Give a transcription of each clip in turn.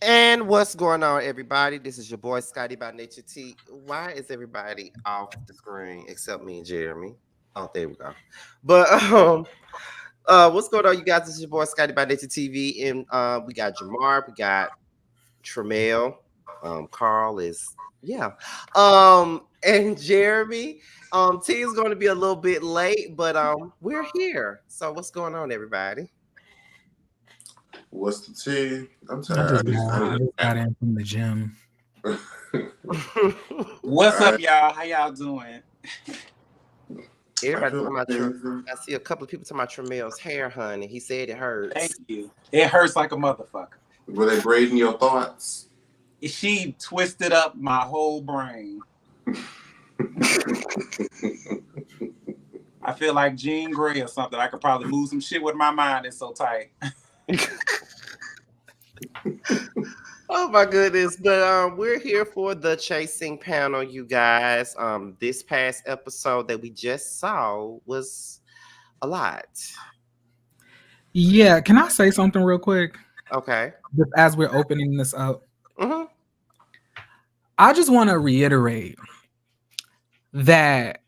And what's going on, everybody? This is your boy Scotty by Nature T. Why is everybody off the screen except me and Jeremy? Oh, there we go. But what's going on, you guys? This is your boy Scotty by Nature TV, and we got Jamar, we got Tremel, Carl is and Jeremy. T is going to be a little bit late, but we're here. So what's going on, everybody? What's the tea? I'm I tired. just got in from the gym. What's up, y'all? How y'all doing? Everybody talking about I see a couple of people talking about Tremel's hair, honey. He said it hurts. Thank you. It hurts like a motherfucker. Were they braiding your thoughts? She twisted up my whole brain. I feel like Jean Grey or something. I could probably move some shit with my mind. It's so tight. Oh my goodness. But we're here for the chasing panel, you guys. This past episode that we just saw was a lot. Yeah, can I say something real quick? Okay. Just as we're opening this up. Mm-hmm. I just want to reiterate that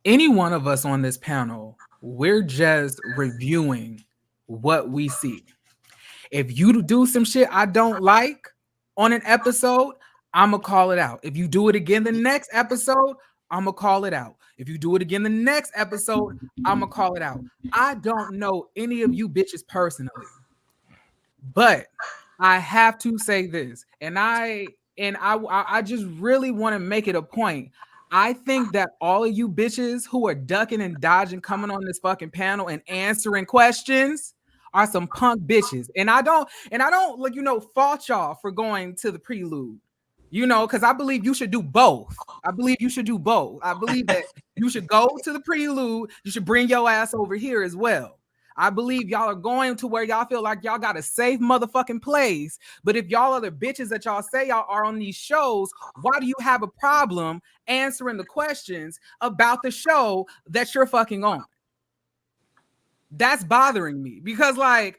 any one of us on this panel, we're just reviewing what we see. If you do some shit I don't like on an episode, I'm going to call it out. If you do it again the next episode, I'm going to call it out. If you do it again the next episode, I'm going to call it out. I don't know any of you bitches personally, but I have to say this, and I just really want to make it a point. I think that all of you bitches who are ducking and dodging coming on this fucking panel and answering questions are some punk bitches. And I don't fault y'all for going to the prelude. Because I believe you should do both. I believe that you should go to the prelude. You should bring your ass over here as well. I believe y'all are going to where y'all feel like y'all got a safe motherfucking place. But if y'all are the bitches that y'all say y'all are on these shows, why do you have a problem answering the questions about the show that you're fucking on? That's bothering me because I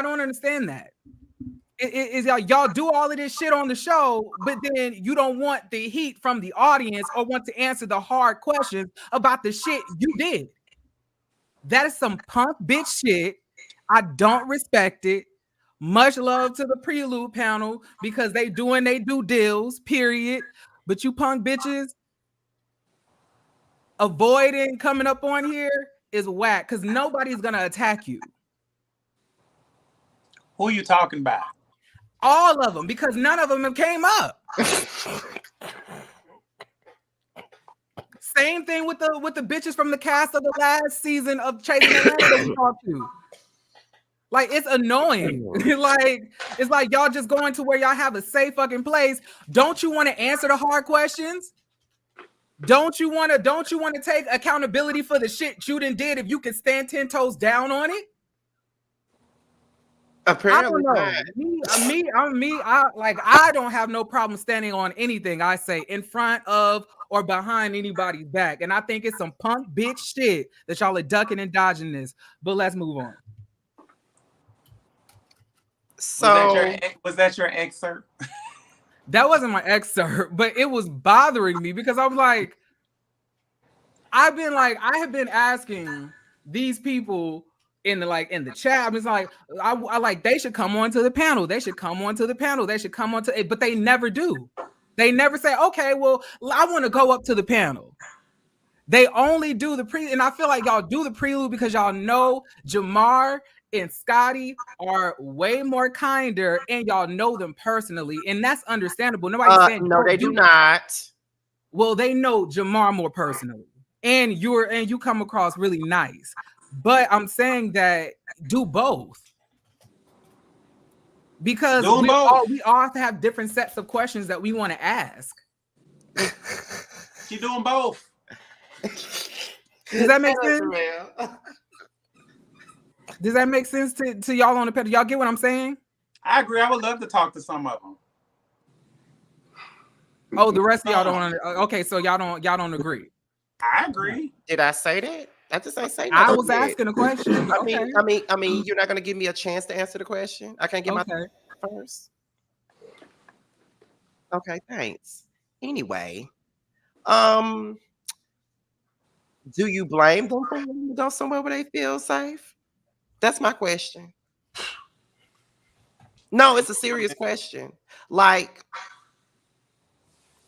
don't understand that. Is y'all do all of this shit on the show, but then you don't want the heat from the audience or want to answer the hard questions about the shit you did. That is some punk bitch shit. I don't respect it. Much love to the prelude panel because they do deals, period. But you punk bitches avoiding coming up on here is whack because nobody's gonna attack you. Who are you talking about? All of them, because none of them came up. Same thing with the bitches from the cast of the last season of Chasing Atlanta that we talked to. Like, it's annoying. It's like y'all just going to where y'all have a safe fucking place. Don't you want to answer the hard questions? Don't you want to take accountability for the shit you done did if you can stand 10 toes down on it? Apparently, I don't have no problem standing on anything I say in front of or behind anybody's back. And I think it's some punk bitch shit that y'all are ducking and dodging this. But let's move on. So was that your excerpt? That wasn't my excerpt, but it was bothering me because I was like, I have been asking these people in the chat. I was like, I like they should come on to the panel. They should come on to the panel. They should come on to it, but they never do. They never say, okay, well, I want to go up to the panel. They only do the pre, and I feel like y'all do the prelude because y'all know Jamar and Scotty are way more kinder, and y'all know them personally, and that's understandable. Nobody's saying no, they do not. Well, they know Jamar more personally, and you come across really nice. But I'm saying that do both. Because we all have to have different sets of questions that we want to ask. She's doing both. Does that make sense? Does that make sense to y'all on the panel? Y'all get what I'm saying? I agree. I would love to talk to some of them. Oh, the rest of y'all don't. Okay, so y'all don't agree. I agree. Did I say that? I just ain't say nothing. I was asking a question. I mean, you're not gonna give me a chance to answer the question. I can't get first? Okay, thanks. Anyway, um, do you blame them for wanting to go somewhere where they feel safe? That's my question. No, it's a serious question. Like,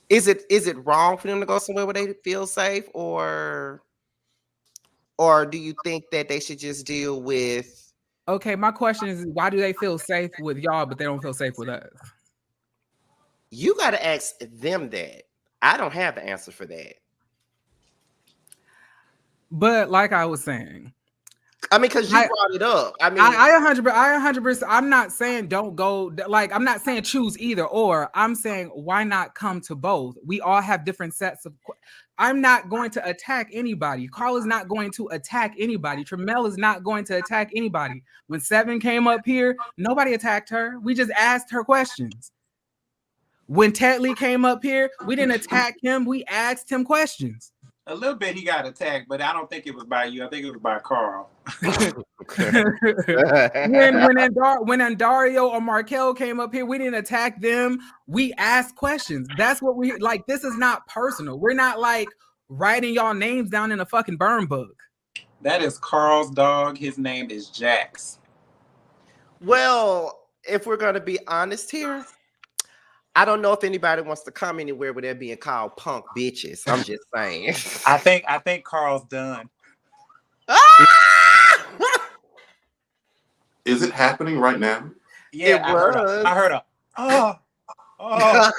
is it wrong for them to go somewhere where they feel safe, or do you think that they should just deal with? Okay, my question is, why do they feel safe with y'all, but they don't feel safe with us? You got to ask them that. I don't have the answer for that. But like I was saying, I mean, because you I brought it up. I mean, I 100%. I'm not saying don't go. Like I'm not saying choose either or. I'm saying why not come to both? We all have different sets of. I'm not going to attack anybody. Carl is not going to attack anybody. Tramel is not going to attack anybody. When Seven came up here, nobody attacked her. We just asked her questions. When Ted Lee came up here, we didn't attack him. We asked him questions. A little bit he got attacked, but I don't think it was by you. I think it was by Carl. when Andario or Markel came up here, we didn't attack them. We asked questions. That's what we like. This is not personal. We're not like writing y'all names down in a fucking burn book. That is Carl's dog. His name is Jax. well, if we're going to be honest here, I don't know if anybody wants to come anywhere where they're being called punk bitches. I'm just saying. I think Carl's done. Is it happening right now? Yeah, It I heard a oh.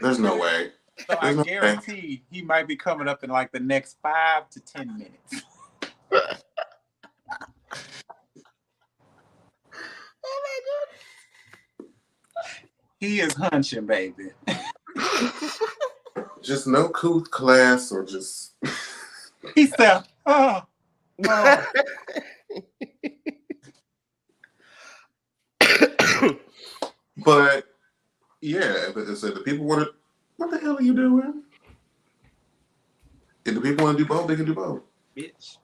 There's no way. So I guarantee he might be coming up in like the next 5 to 10 minutes. Oh my god. He is hunching, baby. Just no couth class or just. He said, oh. But yeah, but so the people want to. What the hell are you doing? If the people want to do both, they can do both. Bitch.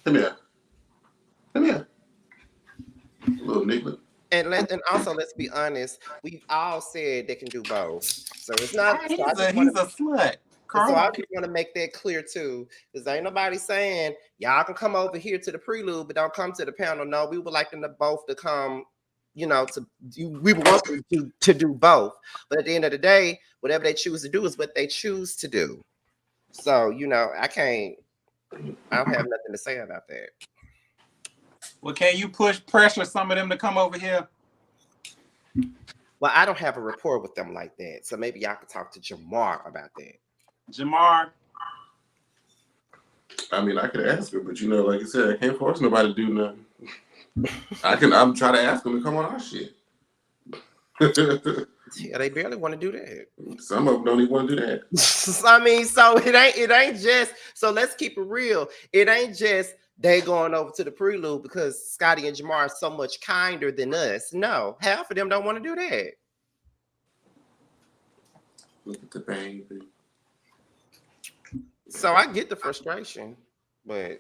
Come here. Come here. Little nigga. And also let's be honest, we've all said they can do both. So it's not. He's So I a just wanna- slut. Carl. So I just want to make that clear too, because ain't nobody saying y'all can come over here to the prelude, but don't come to the panel. No, we would like them to both to come. We want them to do both. But at the end of the day, whatever they choose to do is what they choose to do. So I don't have nothing to say about that. Well, can you pressure some of them to come over here? Well, I don't have a rapport with them like that, so maybe y'all could talk to Jamar about that. Jamar. I mean, I could ask her, but like you said, I can't force nobody to do nothing. I'm trying to ask them to come on our shit. Yeah, they barely want to do that. Some of them don't even want to do that. I mean, so it ain't just. So let's keep it real. It ain't just they going over to the prelude because Scotty and Jamar are so much kinder than us. No, half of them don't want to do that. Look at the baby. So I get the frustration, but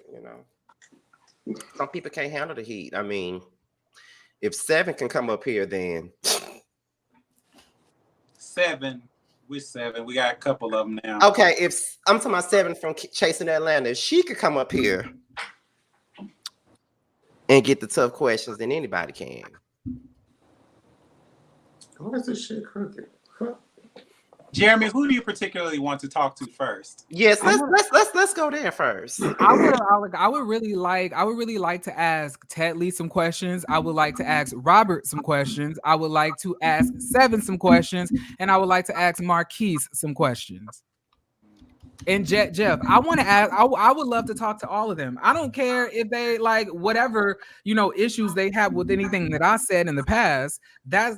some people can't handle the heat. I mean, if Seven can come up here, then Seven. We're 7. We got a couple of them now. okay. If I'm talking about Seven from Chasing Atlanta, if she could come up here and get the tough questions, then anybody can. Why is this shit crooked? Huh? Jeremy, who do you particularly want to talk to first? Yes, let's go there first. I would really like to ask Ted Lee some questions. I would like to ask Robert some questions. I would like to ask Seven some questions, and I would like to ask Marquise some questions. And Jeff, I want to ask. I would love to talk to all of them. I don't care if they like whatever issues they have with anything that I said in the past. That's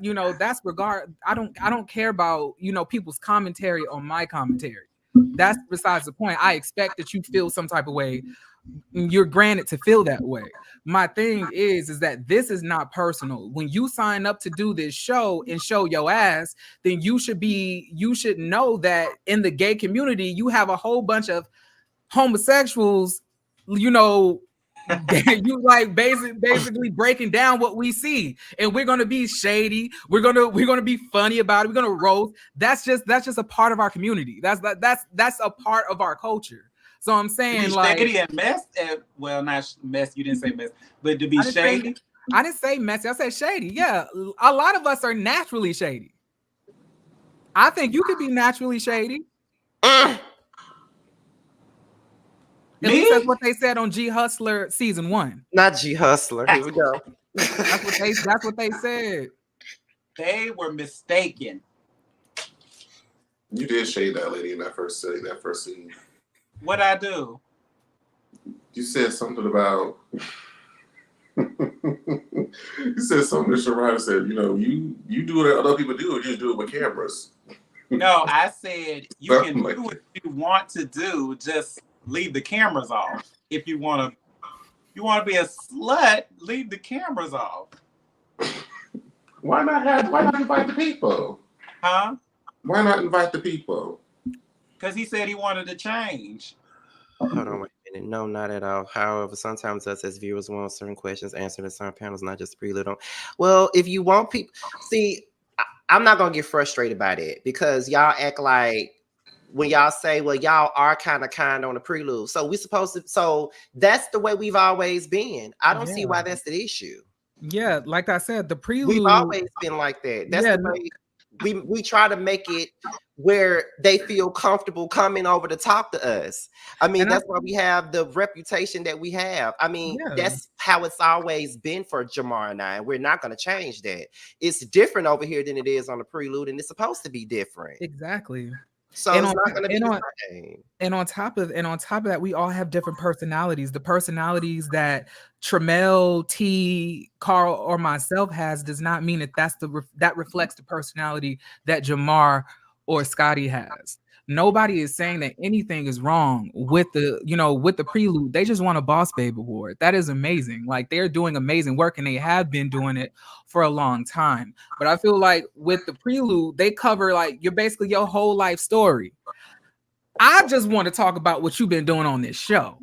regard. I don't care about people's commentary on my commentary. That's besides the point. I expect that you feel some type of way. You're granted to feel that way. My thing is that this is not personal. When you sign up to do this show and show your ass, then you should know that in the gay community, you have a whole bunch of homosexuals, You like basically breaking down what we see, and we're gonna be shady. We're gonna be funny about it. We're gonna roast. That's just a part of our community. That's a part of our culture. So I'm To saying be like shady and mess, well, not mess. You didn't say mess, but to be shady. I didn't say messy. I said shady. Yeah, a lot of us are naturally shady. I think you could be naturally shady. Mm. At least that's Me? what they said on G Hustler season 1. Not G Hustler. Here we go. That's what they said. They were mistaken. You did shade that lady in that first scene. What I do? You said something about. You said something that Sharada said. You do what other people do, or you just do it with cameras. No, I said you Something can like do what you want to do. Just leave the cameras off. If you want to be a slut, leave the cameras off. Why not invite the people? Huh? Why not invite the people? Because he said he wanted to change. Hold on, wait a minute. No, not at all. However, sometimes us as viewers want certain questions answered in certain panels, not just prelude on. Well, if you want people, see, I'm not gonna get frustrated by that because y'all act like when y'all say, well, y'all are kind on the prelude. So we supposed to, so that's the way we've always been. I don't see why that's the issue. Yeah, like I said, the prelude. We've always been like that. That's the way we try to make it where they feel comfortable coming over to talk to us. I mean, that's why we have the reputation that we have. I mean, that's how it's always been for Jamar and I, and we're not going to change that. It's different over here than it is on the prelude, and it's supposed to be different. Exactly. So it's not going to be the same. And on top of that, we all have different personalities. The personalities that Tramel, T, Carl, or myself has does not mean that reflects the personality that Jamar or Scotty has. Nobody is saying that anything is wrong with the prelude. They just want a Boss Babe award. That is amazing. Like, they're doing amazing work, and they have been doing it for a long time. But I feel like with the prelude, they cover like your whole life story. I just want to talk about what you've been doing on this show.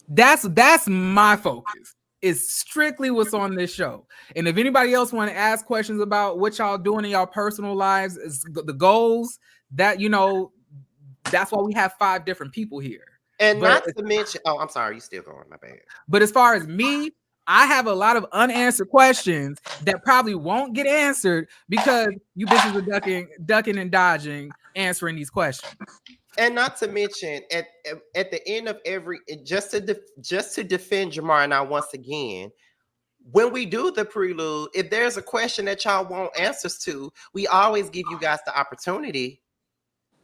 That's my focus. It's strictly what's on this show. And if anybody else want to ask questions about what y'all doing in y'all personal lives, the goals, that that's why we have 5 different people here. And not to mention, I'm sorry, you still going, my bad. But as far as me, I have a lot of unanswered questions that probably won't get answered because you bitches are ducking and dodging answering these questions. And not to mention, at the end of every, just to defend Jamar and I once again, when we do the prelude, if there's a question that y'all want answers to, we always give you guys the opportunity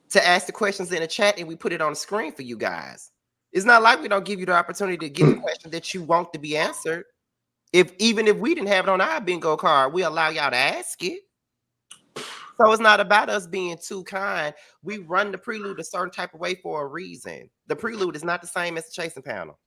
to ask the questions in the chat, and we put it on the screen for you guys. It's not like we don't give you the opportunity to get the question that you want to be answered. Even if we didn't have it on our bingo card, we allow y'all to ask it. So it's not about us being too kind. We run the prelude a certain type of way for a reason. The prelude is not the same as the chasing panel.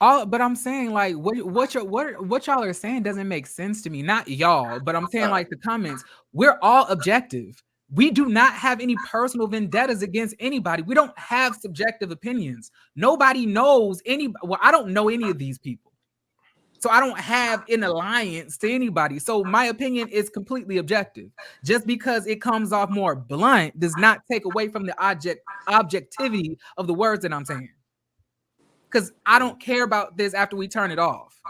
But I'm saying, like, what y'all are saying doesn't make sense to me. Not y'all, but I'm saying, like, the comments. We're all objective. We do not have any personal vendettas against anybody. We don't have subjective opinions. Nobody knows well, I don't know any of these people. So I don't have an alliance to anybody. So my opinion is completely objective. Just because it comes off more blunt does not take away from the objectivity of the words that I'm saying. Because I don't care about this after we turn it off.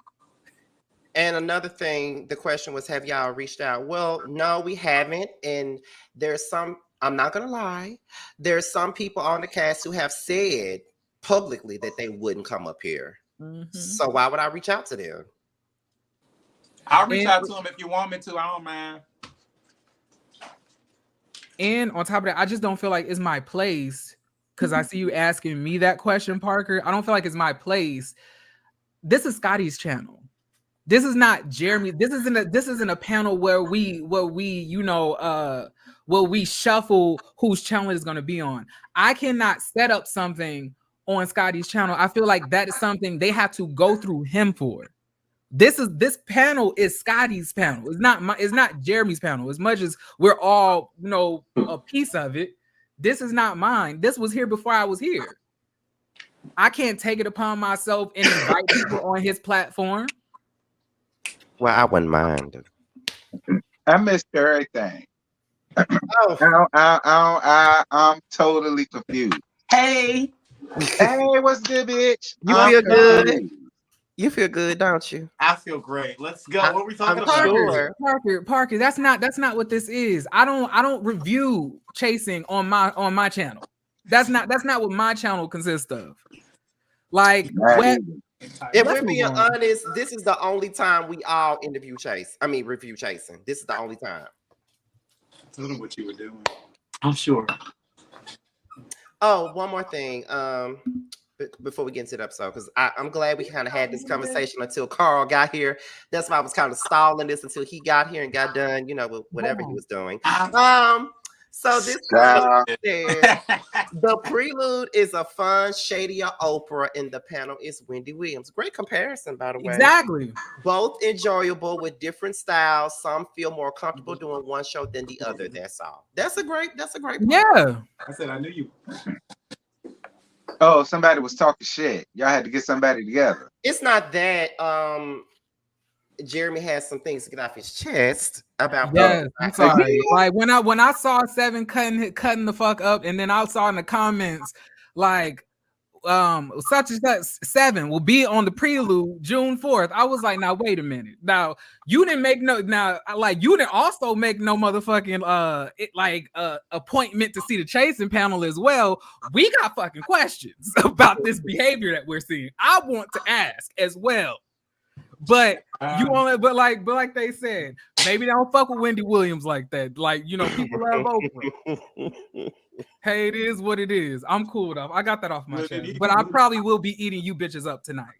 And another thing, the question was, have y'all reached out? Well, no, we haven't. And there's some, I'm not going to lie, there's some people on the cast who have said publicly that they wouldn't come up here. Mm-hmm. So why would I reach out to them? I'll reach out to them if you want me to. I don't mind. And on top of that, I just don't feel like it's my place, because I see you asking me that question, Parker. I don't feel like it's my place. This is Scotty's channel. This is not Jeremy. This isn't a panel where we shuffle whose channel is going to be on. I cannot set up something on Scotty's channel. I feel like that is something they have to go through him for. This panel is Scotty's panel. It's not Jeremy's panel. As much as we're all, a piece of it, this is not mine. This was here before I was here. I can't take it upon myself and invite people on his platform. Well, I wouldn't mind. I missed everything. Oh, I'm totally confused. Hey, Hey, what's good, bitch? you I'm feel good? confused. You feel good, don't you? I feel great. Let's go. I- What are we talking I'm about? sure. Parker, that's not what this is. I don't review chasing on my channel. That's not what my channel consists of. Like Not what even. If Let's we're move being on. honest, this is the only time we all review chasing. This is the only time. I don't know what you were doing. I'm sure. Oh, one more thing. Before we get into the episode, because I'm glad we kind of had this conversation until Carl got here. That's why I was kind of stalling this until he got here and got done, with whatever he was doing. So this Child. said, the prelude is a fun, shadier opera, and the panel is Wendy Williams. Great comparison, by the way. Exactly. Both enjoyable with different styles. Some feel more comfortable doing one show than the other. That's all. That's a great point. Yeah. I said I knew you. Oh, somebody was talking shit. Y'all had to get somebody together. It's not that Jeremy has some things to get off his chest about. Yes, I'm sorry. Like when I saw Seven cutting the fuck up, and then I saw in the comments like such and such Seven will be on the prelude June 4th. I was like, now wait a minute. Now you didn't make you didn't also make no motherfucking appointment to see the chasing panel as well. We got fucking questions about this behavior that we're seeing. I want to ask as well. But but like they said, maybe they don't fuck with Wendy Williams like that. Like, people love Oprah. Hey, it is what it is. I'm cool with that. I got that off my chest. But I probably will be eating you bitches up tonight.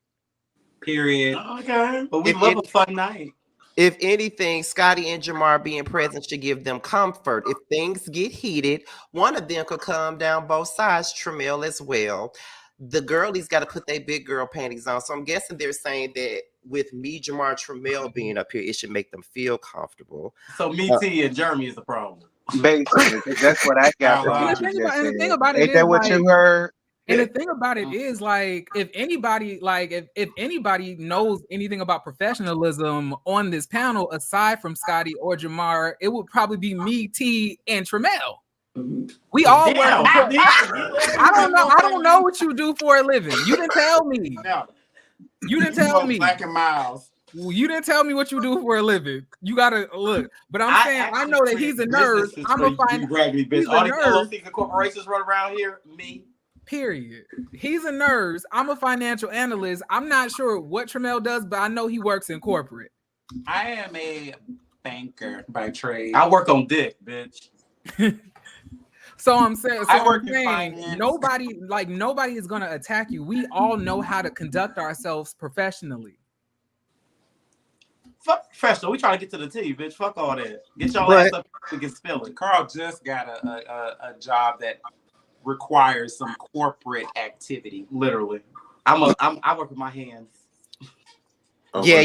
Period. Okay. But we If love a fun night. If anything, Scotty and Jamar being present should give them comfort. If things get heated, one of them could calm down both sides, Tramiel as well. The girlies got to put their big girl panties on. So I'm guessing they're saying that with me, Jamar, Tramiel being up here, it should make them feel comfortable. So me, T, and Jeremy is the problem. Basically, that's what I got from what you just said. Ain't that what you heard? And the thing about it is, like, if anybody knows anything about professionalism on this panel, aside from Scotty or Jamar, it would probably be me, T, and Tramiel. We all work. I don't know what you do for a living. You didn't tell me. You didn't tell me. Black and Miles. You didn't tell me what you do for a living. You gotta look. But I'm saying I know that he's a nerd. I'm gonna find all these LLCs and corporations run around here. Me. Period. He's a nerd. I'm a financial analyst. I'm not sure what Tramiel does, but I know he works in corporate. I am a banker by trade. I work on dick, bitch. So I'm saying, nobody is gonna attack you. We all know how to conduct ourselves professionally. Fuck professional. We trying to get to the T, bitch. Fuck all that. Get y'all ass up and get spilling. Carl just got a job that requires some corporate activity. Literally, I work with my hands. Yeah,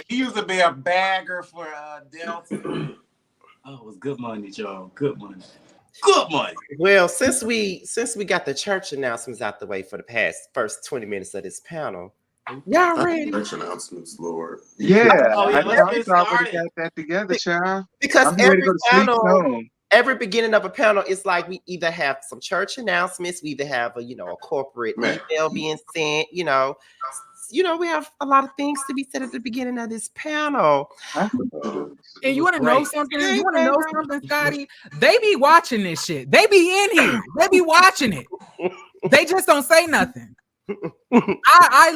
he used to be a bagger for Delta. Oh, it was good money, Joe. Good money. Good money. Well, since we got the church announcements out the way for the first 20 minutes of this panel, y'all ready? Church announcements, Lord. Yeah, let's I get thought we started. got that together, child. Because I'm ready to go to sleep soon. every beginning of a panel, it's like we either have some church announcements, we either have a corporate email being sent, we have a lot of things to be said at the beginning of this panel. And you want to know something? You want to know something, Scotty? They be watching this shit. They be in here. They be watching it. They just don't say nothing. I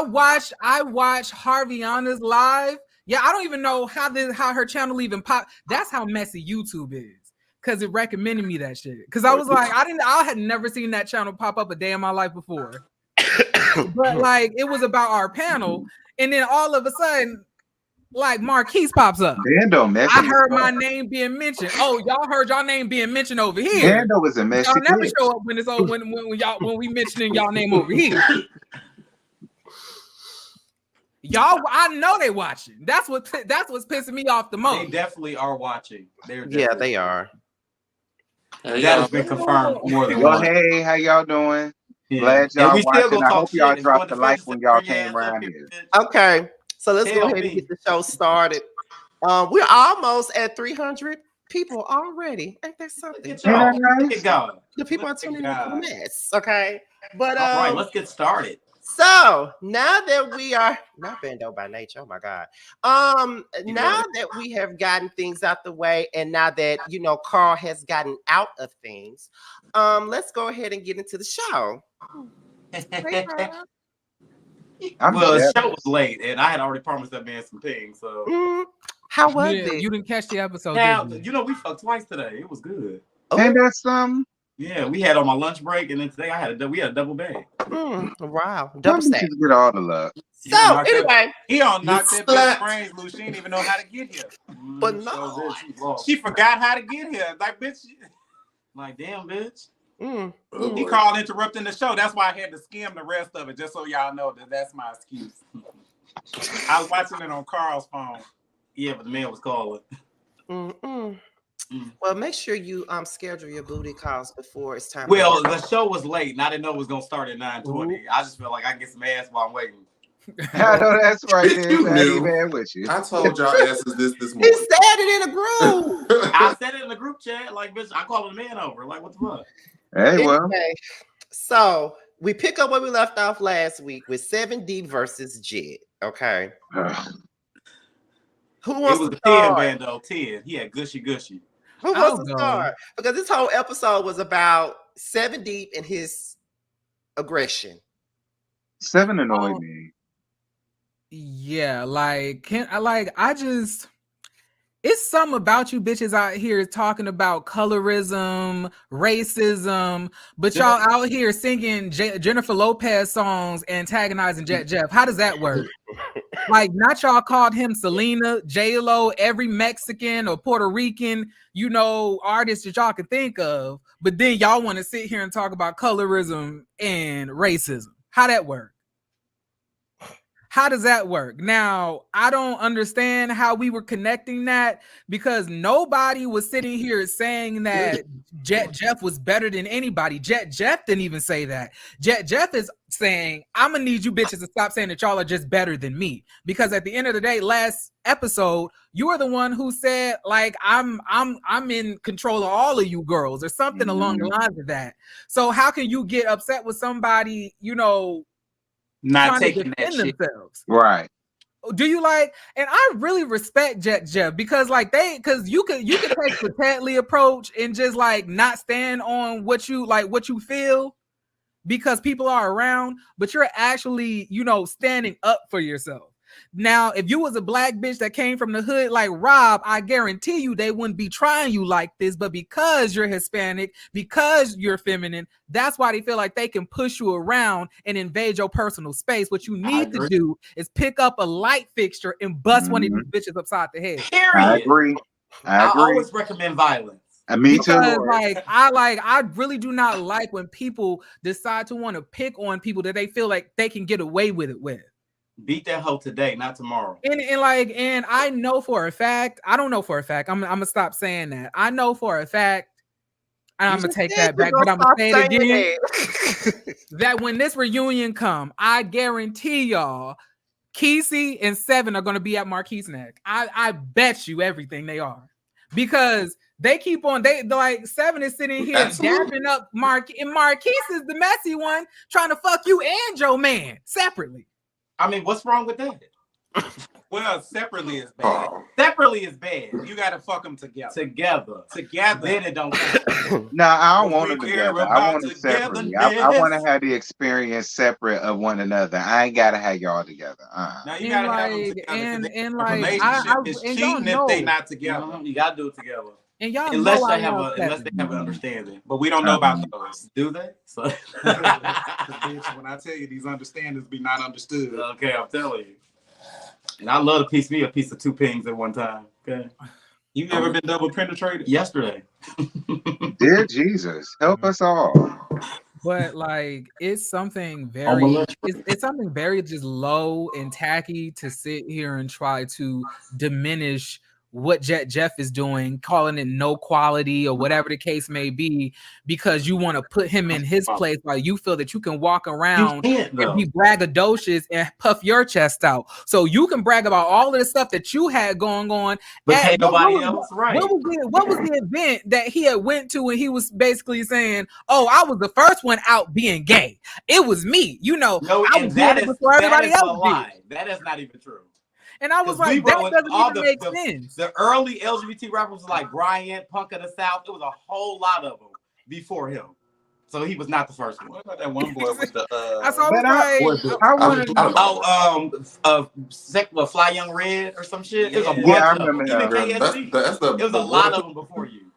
watch Harviana's live. Yeah, I don't even know how her channel even pop. That's how messy YouTube is. Cause it recommended me that shit. Cause I was like, I had never seen that channel pop up a day in my life before. But like it was about our panel, and then all of a sudden, like Marquise pops up. I heard my name being mentioned. Oh, y'all heard y'all name being mentioned over here. Dando was a mess. Y'all never show up when it's when we mentioning y'all name over here. Y'all, I know they watching. That's what's pissing me off the most. They definitely are watching. Yeah, they are. That has been confirmed more than Well, once. hey, how y'all doing? Glad And y'all we still watching. gonna I talk hope y'all shit. If you dropped want the to like finish it, when y'all bring your came ass up around here, here. bitch. Okay, so let's go Tell ahead and me. get the show started. We're almost at 300 people already. Ain't that Look something? at Ain't that y'all. Look nice? at God. The people Look are at tuning in for the God. mess. Okay, but All right, let's get started. so now that we are not bando by nature, oh my god. Now that we have gotten things out the way, and now that Carl has gotten out of things, let's go ahead and get into the show. Hey, Carl. I'm Well, the show was jealous. late, and I had already promised that man some things. So How was it? You didn't catch the episode, now, did you? we fucked twice today. It was good. Ain't Oh, that some? Yeah, we had on my lunch break, and then today we had a double bag. wow, double Some stack. bitches get all the love. He don't So knock that. anyway, He don't You knock that bitch slut. brains loose. She didn't even know how to get here. but So no. bitch, she forgot how to get here. Like bitch, like damn bitch. Mm, Oh, mm. He Lord. called interrupting the show. That's why I had to skim the rest of it, just so y'all know that that's my excuse. I was watching it on Carl's phone. Yeah, but the man was calling. Mm. Mm. Well, make sure you schedule your booty calls before it's time. Well, for the show was late, and I didn't know it was gonna start at 9:20. I just felt like I can get some ass while I'm waiting. I know that's right there. You Daddy knew. man with you. I told y'all asses this He morning. said it in a group. I said it in the group chat, like bitch, I called the man over. Like, what the fuck? Hey, well, Anyway, so we pick up where we left off last week with 7D versus Jet. Okay, who It wants was to a 10 start? bando, 10. He had gushy gushy. Who I'll wants to go. start? Because this whole episode was about 7D and his aggression. 7 annoyed me. Yeah, like it's something about you bitches out here talking about colorism, racism, but y'all out here singing Jennifer Lopez songs, antagonizing Jet Jeff. How does that work? Like, not y'all called him Selena, J-Lo, every Mexican or Puerto Rican, artist that y'all can think of, but then y'all want to sit here and talk about colorism and racism. How that work? How does that work? Now, I don't understand how we were connecting that, because nobody was sitting here saying that Jet Jeff was better than anybody. Jet Jeff didn't even say that. Jet Jeff is saying, I'm gonna need you bitches to stop saying that y'all are just better than me. Because at the end of the day, last episode, you were the one who said, like, I'm in control of all of you girls, or something along the lines of that. So how can you get upset with somebody, Not trying to taking that defend shit. themselves? Right. Do you like? And I really respect Jet Jeff, because because you could take the Tedley approach and just like not stand on what you feel because people are around, but you're actually standing up for yourself. Now, if you was a black bitch that came from the hood like Rob, I guarantee you they wouldn't be trying you like this. But because you're Hispanic, because you're feminine, that's why they feel like they can push you around and invade your personal space. What you need to do is pick up a light fixture and bust one of these bitches upside the head. I Period. agree. I always recommend violence. Me too. Because I really do not like when people decide to want to pick on people that they feel like they can get away with it with. Beat that hoe today, not tomorrow. And I know for a fact, I don't know for a fact, I'm gonna stop saying that. I know for a fact, and I'm gonna take that back, but I'm gonna say it again. That when this reunion come, I guarantee y'all, Kesey and Seven are gonna be at Marquise neck. I bet you everything they are, because they keep on. They like Seven is sitting here dapping up and Marquise is the messy one trying to fuck you and your man separately. I mean, what's wrong with that? Well, separately is bad. Separately is bad. You gotta fuck them together. Together. Then it don't count. No, I don't want them together. I want them separately. I want to have the experience separate of one another. I ain't gotta have y'all together. Now you gotta have them together. And relationship is cheating if they not together. You gotta do it together. And y'all unless know they have an understanding, but we don't know about those, do they? So, bitch, when I tell you these understandings be not understood, okay, I'm telling you. And I love to piece me a piece of two pings at one time. Okay, you ever been double penetrated? Yesterday. Dear Jesus, help us all. But like, it's something very, it's something very just low and tacky to sit here and try to diminish what Jeff is doing, calling it no quality or whatever the case may be, because you want to put him in his place while you feel that you can walk around and be braggadocious and puff your chest out. So you can brag about all of the stuff that you had going on. But can't nobody else, right? What was the event that he had went to and he was basically saying, "Oh, I was the first one out being gay. It was me." You know, no, I was doing it before everybody else did. That is not even true. And I was like, that doesn't even make sense. The early LGBT rappers like Bryant, Punk of the South, it was a whole lot of them before him. So he was not the first one. What about that one boy with the Fly Young Red or some shit? It was a bunch I of remember them. Even KSG. It was a lot of them before you.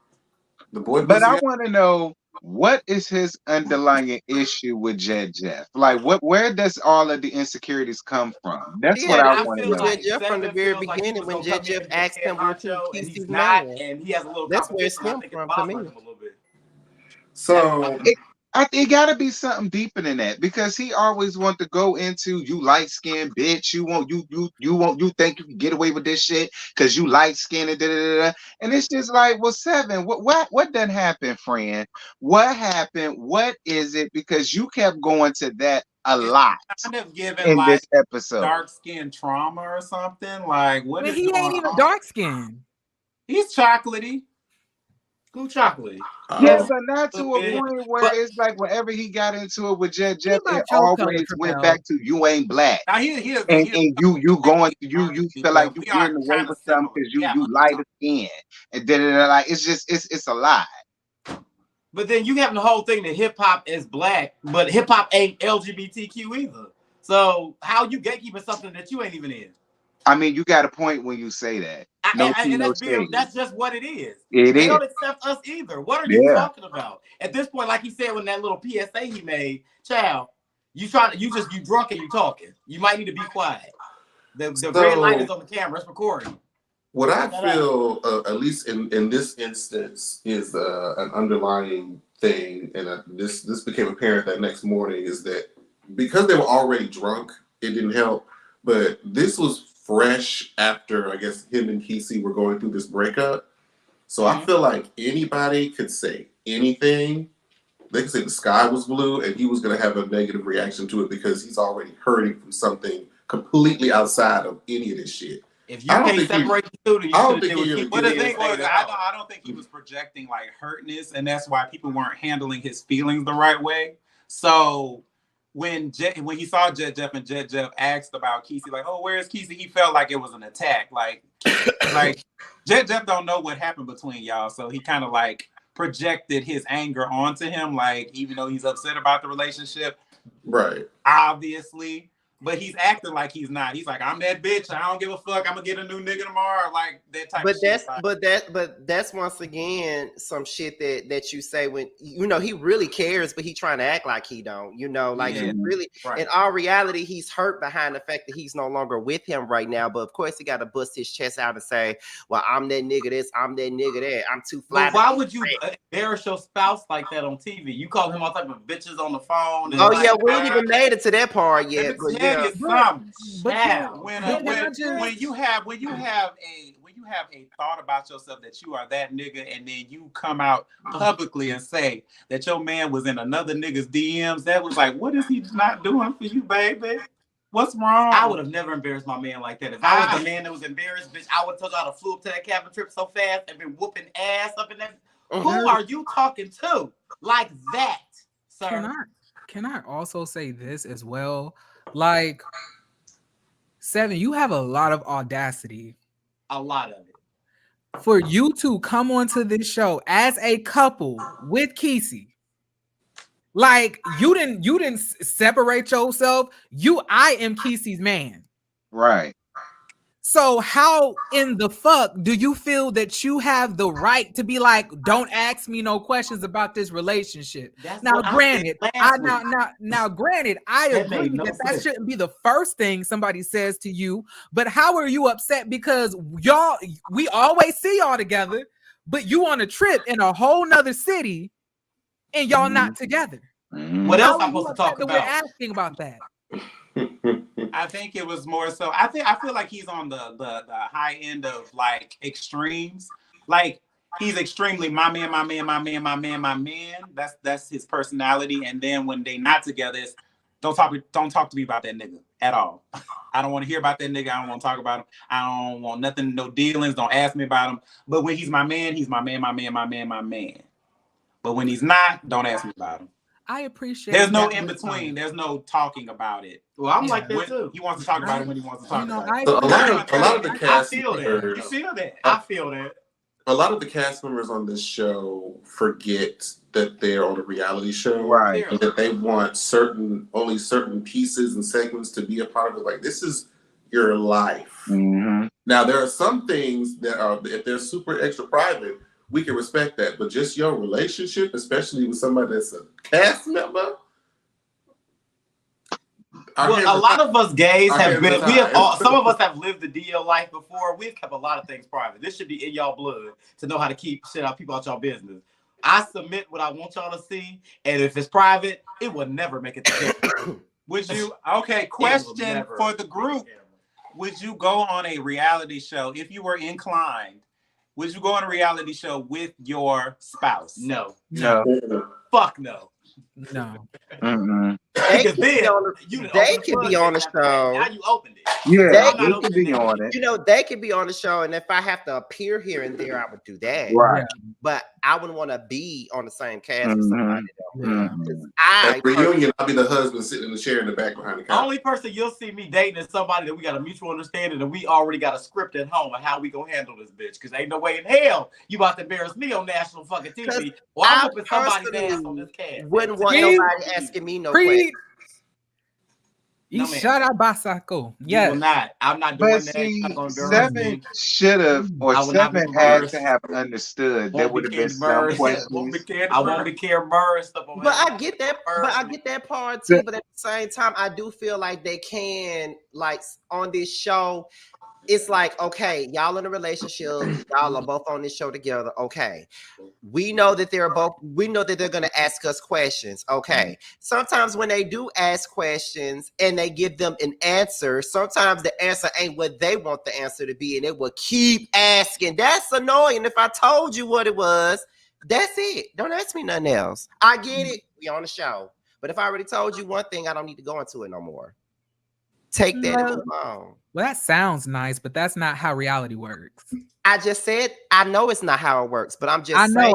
The boy, but I want to know, what is his underlying issue with Jeff? Like, where does all of the insecurities come from? That's what I want to know. Jeff from the very beginning, when Jeff asked him where he's not, and he has a little. That's where it stemmed from to me. So it gotta be something deeper than that, because he always want to go into, you light skinned bitch, you think you can get away with this shit because you light skinned and it's just like, well, Seven, what done happened, friend? What happened? What is it? Because you kept going to that a lot kind of given in like this episode. Dark skin trauma or something. Like, what is he ain't even dark skinned. He's chocolatey. Who chocolatey? Yeah, but not to a point where it's like whenever he got into it with Jeff, it always went back to, you ain't black. Now and you going, you feel like you getting away with something because you lighter skin, and like it's a lie. But then you have the whole thing that hip hop is black, but hip hop ain't LGBTQ either. So how you gatekeeping something that you ain't even in? I mean, you got a point when you say that. That's just what it is. They don't accept us either. What are you talking about? At this point, like he said when that little PSA he made, child, you drunk and you talking. You might need to be quiet. The red light is on the camera, it's recording. What I feel, at least in this instance, is an underlying thing, and this became apparent that next morning, is that because they were already drunk, it didn't help. But this was fresh after, I guess, him and Kesey were going through this breakup. So I feel like anybody could say anything. They could say the sky was blue and he was going to have a negative reaction to it because he's already hurting from something completely outside of any of this shit. If you can't separate the two, you should do it. But the thing was, I don't think he was projecting like hurtness, and that's why people weren't handling his feelings the right way. So when he saw Jeff and Jeff asked about Kesey, like, "Oh, where's Kesey?" He felt like it was an attack. Like Jeff don't know what happened between y'all, so he kind of like projected his anger onto him. Like, even though he's upset about the relationship, right? Obviously. But he's acting like he's not. He's like, I'm that bitch. I don't give a fuck. I'm gonna get a new nigga tomorrow. Like that type of shit. But that's once again some shit that you say when he really cares, but he trying to act like he don't. He really, in all reality, he's hurt behind the fact that he's no longer with him right now. But of course, he got to bust his chest out and say, "Well, I'm that nigga this, I'm that nigga that. I'm too fly." Well, why would you embarrass your spouse like that on TV? You call him all type of bitches on the phone. And we ain't even made it to that part yet. When you have a thought about yourself that you are that nigga, and then you come out publicly and say that your man was in another nigga's DMs, that was like, what is he not doing for you, baby? What's wrong? I would have never embarrassed my man like that. If I was the man that was embarrassed, bitch, I would have took out a flew up to that cabin trip so fast and been whooping ass up in that. Who are you talking to like that, sir? Can I also say this as well? Like, Seven, you have a lot of audacity. A lot of it. For you to come onto this show as a couple with Kesey. Like, you didn't separate yourself. I am Kesey's man. Right. So how in the fuck do you feel that you have the right to be like, don't ask me no questions about this relationship? Now, granted, I agree that shouldn't be the first thing somebody says to you. But how are you upset because we always see y'all together, but you on a trip in a whole nother city and y'all not together? What else am I supposed to talk about? We're asking about that. I think it was more so. I feel like he's on the high end of like extremes. Like he's extremely my man, my man, my man, my man, my man. That's his personality. And then when they not together, it's don't talk to me about that nigga at all. I don't want to hear about that nigga. I don't want to talk about him. I don't want nothing, no dealings. Don't ask me about him. But when he's my man, my man, my man, my man, my man. But when he's not, don't ask me about him. I appreciate. There's no in between. There's no talking about it. Well, I'm like that too. He wants to talk about it when he wants to talk about it. So a lot of the I cast feel that. members, You feel that? I feel that. a lot of the cast members on this show forget that they're on a reality show, Right. and that they want only certain pieces and segments to be a part of it. Like, this is your life. Mm-hmm. Now, there are some things that are, if they're super extra private, we can respect that. But just your relationship, especially with somebody that's a cast member. Well, a lot of us gays have been. We have all, some of us have lived the DL life before. We've kept a lot of things private. This should be in y'all blood to know how to keep shit out people out y'all business. I submit what I want y'all to see, and if it's private, it will never make it to camera. Would you? Okay, question for the group. Would you go on a reality show if you were inclined? Would you go on a reality show with your spouse? No. No. Fuck no. No. Mm-mm. They could be on the show. Now you opened it. Yeah, They they could be on it. You know, they could be on the show, and if I have to appear here and there, I would do that. Right. But I wouldn't want to be on the same cast with somebody. Mhm. At reunion, I'll be the husband sitting in the chair in the back behind the The counter. only person you'll see me dating is somebody that we got a mutual understanding and we already got a script at home of how we gonna handle this bitch. Because ain't no way in hell you about to embarrass me on national fucking TV. Well, I'm whooping somebody's ass on this cast. Wouldn't want nobody asking me no questions. You No, man. shut up, Basako. You will Yes. not. I'm not doing But that. see, You're not gonna embarrass me. Seven should have, or I will not be Seven had embarrassed. to have understood there Won't would have be been Candy some Bird. questions. I won't be Karen Burr and stuff on But that. I get that. But I get that part too. But at the same time, I do feel like they can, like, on this show. It's like, okay, y'all in a relationship, y'all are both on this show together. Okay, we know that they're gonna ask us questions. Okay, sometimes when they do ask questions and they give them an answer, sometimes the answer ain't what they want the answer to be, and they will keep asking. That's annoying. If I told you what it was, that's it. Don't ask me nothing else. I get it. We on the show, but if I already told you one thing, I don't need to go into it no more. Take that and move on. Well, that sounds nice, but that's not how reality works. I just said I know it's not how it works, but I'm just I know. saying.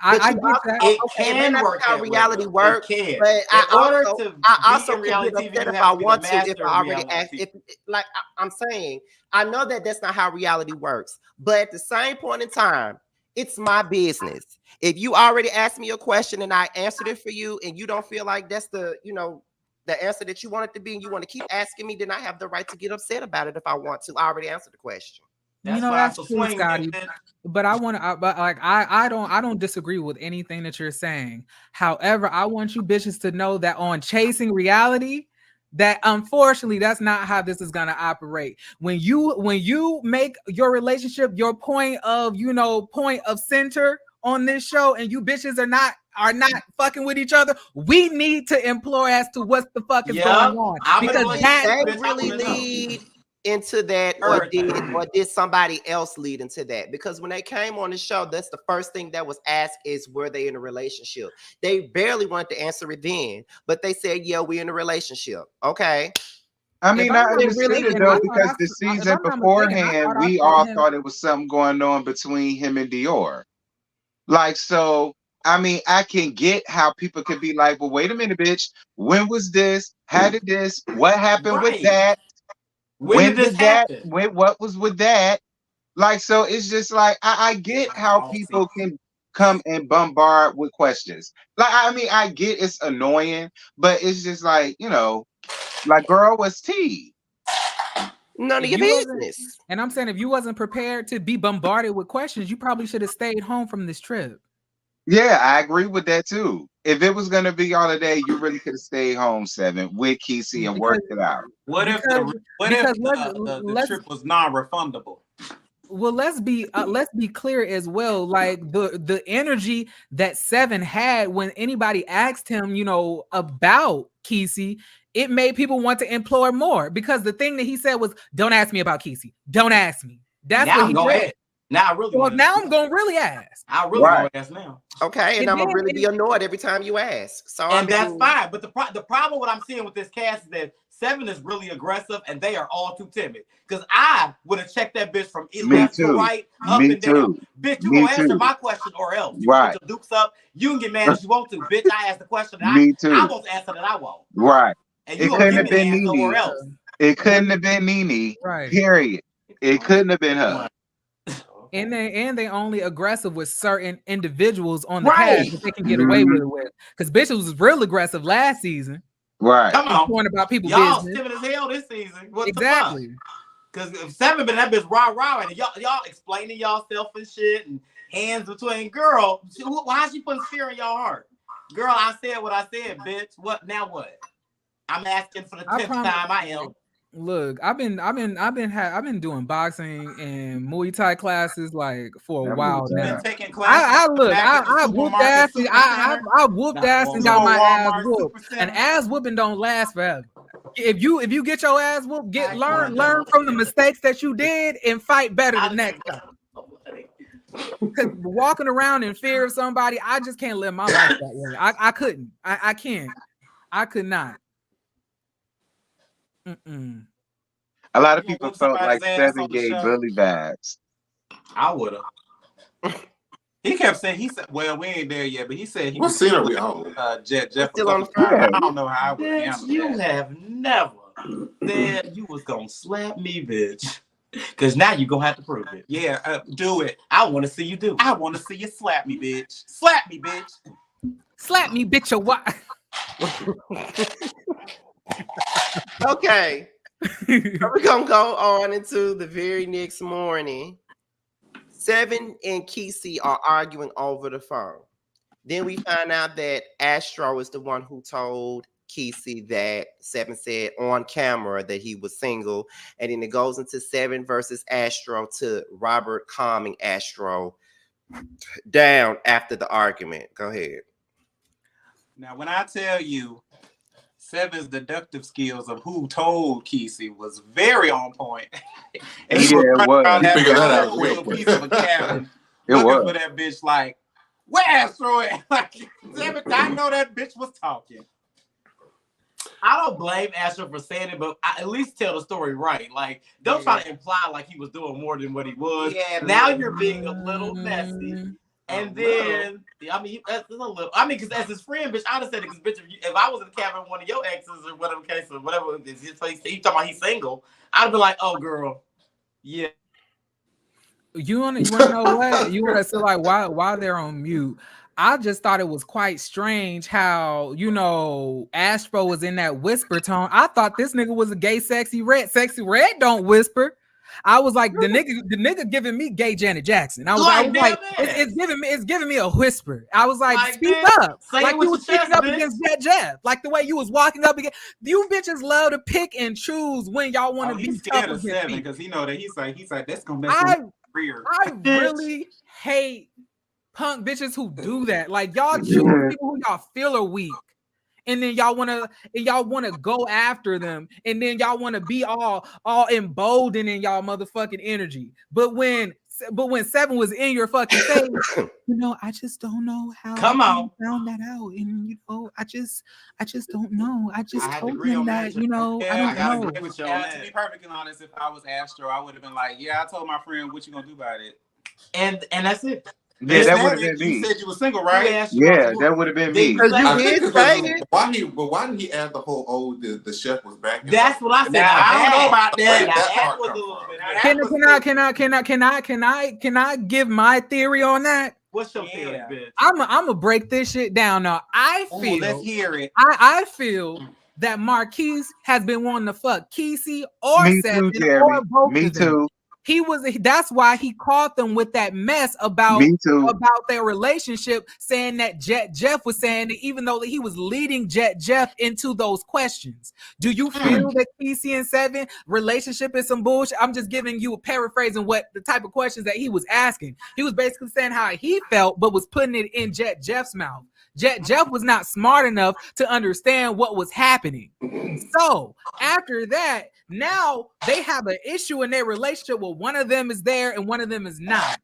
I get that. It Okay, it can may not work be how that way, reality though. works, It can. but I also be in can reality get TV, upset you if have I to be the want to. If master I of already reality asked, I'm saying, I know that that's not how reality works, but at the same point in time, it's my business. If you already asked me a question and I answered it for you, and you don't feel like that's the answer that you want it to be, and you want to keep asking me, then I have the right to get upset about it if I want to. I already answered the question. That's true, Scotty. But I don't disagree with anything that you're saying. However, I want you bitches to know that on Chasing Reality, that unfortunately that's not how this is gonna operate. When you make your relationship your point of center on this show, and you bitches are not fucking with each other, we need to implore as to what the fuck is going on. Because they really lead into that, or did somebody else lead into that? Because when they came on the show, that's the first thing that was asked is, were they in a relationship? They barely wanted to answer it then, but they said, yeah, we're in a relationship. Okay. I mean, I understood it though, because the season beforehand, we all thought it was something going on between him and Dior. Like, so, I mean, I can get how people could be like, well, wait a minute, bitch. When was this? How did this? What happened with that? When did that happen? What was with that? Like, so it's just like, I get how people can come and bombard with questions. Like, I mean, I get it's annoying, but it's just like, like, girl, what's tea? None of your business. And I'm saying, if you wasn't prepared to be bombarded with questions, you probably should have stayed home from this trip. Yeah, I agree with that too. If it was going to be all of day, you really could have stayed home, Seven, with Kesey and worked it out. What if the trip was non-refundable? Well, let's be clear as well. Like the energy that Seven had when anybody asked him, about Kesey, it made people want to implore more because the thing that he said was, "Don't ask me about Kesey. Don't ask me." That's Now what I'm he gonna said. ask. Now I really Well, want now I'm gonna really ask. I really Right. gonna ask now. Okay, and And I'm gonna then really be annoyed every time you ask. So And I that's mean, fine. But the problem what I'm seeing with this cast is that 7 is really aggressive and they are all too timid. Because I would have checked that bitch from Me left to too. right, up Me and down. too. Bitch, you Me gonna answer too. my question or else. You can Right. put your dukes up. You can get mad as you want to. Bitch, I asked the question that Me I too. won't answer that I won't. Right. And you It gonna couldn't give have me the been answer or Nene. else. It couldn't have been Nene. Right. Period. It couldn't have been her. And they only aggressive with certain individuals on the Right. cast that they can get away with it with. Because bitches was real aggressive last season. Right. Come on. Going about people's Y'all business. timid as hell this season. What Exactly. the fuck? Because if 7 been that bitch rah and y'all explaining y'allself and shit and hands between girl, why is she putting fear in y'all heart? Girl, I said what I said, bitch. What now? What? I'm asking for the 10th time. I am. Look, I've been doing boxing and Muay Thai classes like for a while You now. been taking classes. I whooped ass. I whooped ass and got my ass whooped. An ass whooping don't last forever. If you get your ass whooped, learn from the mistakes that you did and fight better the next time. Because walking around in fear of somebody, I just can't live my life that way. I couldn't. I can't. I could not. Mm-mm. A lot of You people whoop felt like somebody's ass 7 on the gave show? Billy vibes. I would have. He kept saying, he said, well, we ain't there yet, but he said he What was scene are we on? Jeff still on the phone. phone. I don't know how I would Bitch, handle you that. have never Said you was gonna slap me, bitch. Cause now you gonna have to prove it. Yeah, do it. I want to see you do it. I want to see you slap me, bitch. Slap me, bitch. Slap me, bitch, or what? okay. We're gonna go on into the very next morning. 7 and Kesey are arguing over the phone. Then we find out that Astro is the one who told Kesey that 7 said on camera that he was single. And then it goes into 7 versus Astro to Robert calming Astro down after the argument. Go ahead. Now, when I tell you 7's deductive skills of who told Kesey was very on point. And he was running around that Figure that out little real quick. piece of a cabin It looking was. for that bitch like, where Astro at? Like, 7, I know that bitch was talking. I don't blame Astro for saying it, but I at least tell the story right. Like, don't try to imply like he was doing more than what he was. Yeah, now you're being a little messy. And then, I mean, that's a little. I mean, because as his friend, bitch, I'd have said it. Because bitch, if I was in the cabin with one of your exes or whatever case or whatever, he talking about he's single, I'd be like, oh, girl, yeah. You wanna know what? You wanna say like why they're on mute? I just thought it was quite strange how Astro was in that whisper tone. I thought this nigga was a gay sexy red. Sexy red don't whisper. I was like the nigga giving me gay Janet Jackson. I was like it's giving me a whisper. I was like speak up, like you was speaking up against Jeff, like the way you was walking up against. You bitches love to pick and choose when y'all want to be scared tough of 7 because he know that he's like that's gonna mess with career. I really hate punk bitches who do that. Like y'all choose people who y'all feel are weak, and then y'all wanna go after them, and then y'all wanna be all emboldened in y'all motherfucking energy. But when 7 was in your fucking face, I just don't know how. Come on, found that out, and I just don't know. I just told agree him on that. Yeah, I don't know. agree with you on that. To be perfectly honest, if I was Astro, I would have been like, yeah, I told my friend, what you gonna do about it? And that's it. Yeah, that would have been me. You said you were single, right? Yeah, that would have been me. You did say it. Why didn't he add the whole the chef was back? That's what I said. I don't know about that. That was a little bit. Can I give my theory on that? What's your theory, bitch? I'm gonna break this shit down now. Let's hear it. I feel that Marquise has been wanting to fuck Kesey or Me 7 too, Jeremy. or both Me of them. too. That's why he caught them with that mess about Me too. their relationship, saying that Jeff was saying that even though he was leading Jeff into those questions. Do you feel that PC and Seven relationship is some bullshit? I'm just giving you a paraphrasing what the type of questions that he was asking. He was basically saying how he felt, but was putting it in Jeff's mouth. Jeff was not smart enough to understand what was happening. So after that, now they have an issue in their relationship where one of them is there and one of them is not.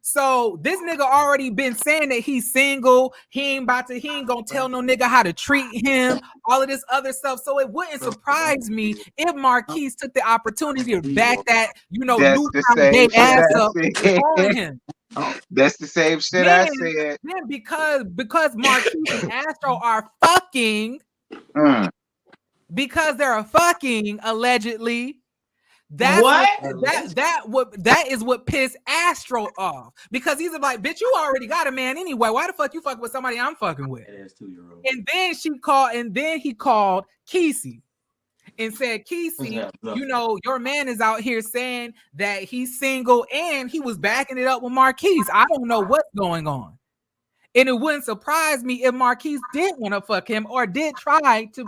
So this nigga already been saying that he's single. He ain't gonna tell no nigga how to treat him, all of this other stuff. So it wouldn't surprise me if Marquise took the opportunity to back that, That's new the found gay same shit ass I up on said. him. That's the same shit I said. Then because Marquise and Astro are fucking, because they're fucking allegedly. That is what pissed Astro off, because he's like, bitch, you already got a man anyway. Why the fuck you fuck with somebody I'm fucking with? It is 2-year-old. And then he called Kesey and said, Kesey, your man is out here saying that he's single, and he was backing it up with Marquise. I don't know what's going on. And it wouldn't surprise me if Marquise did want to fuck him or did try to,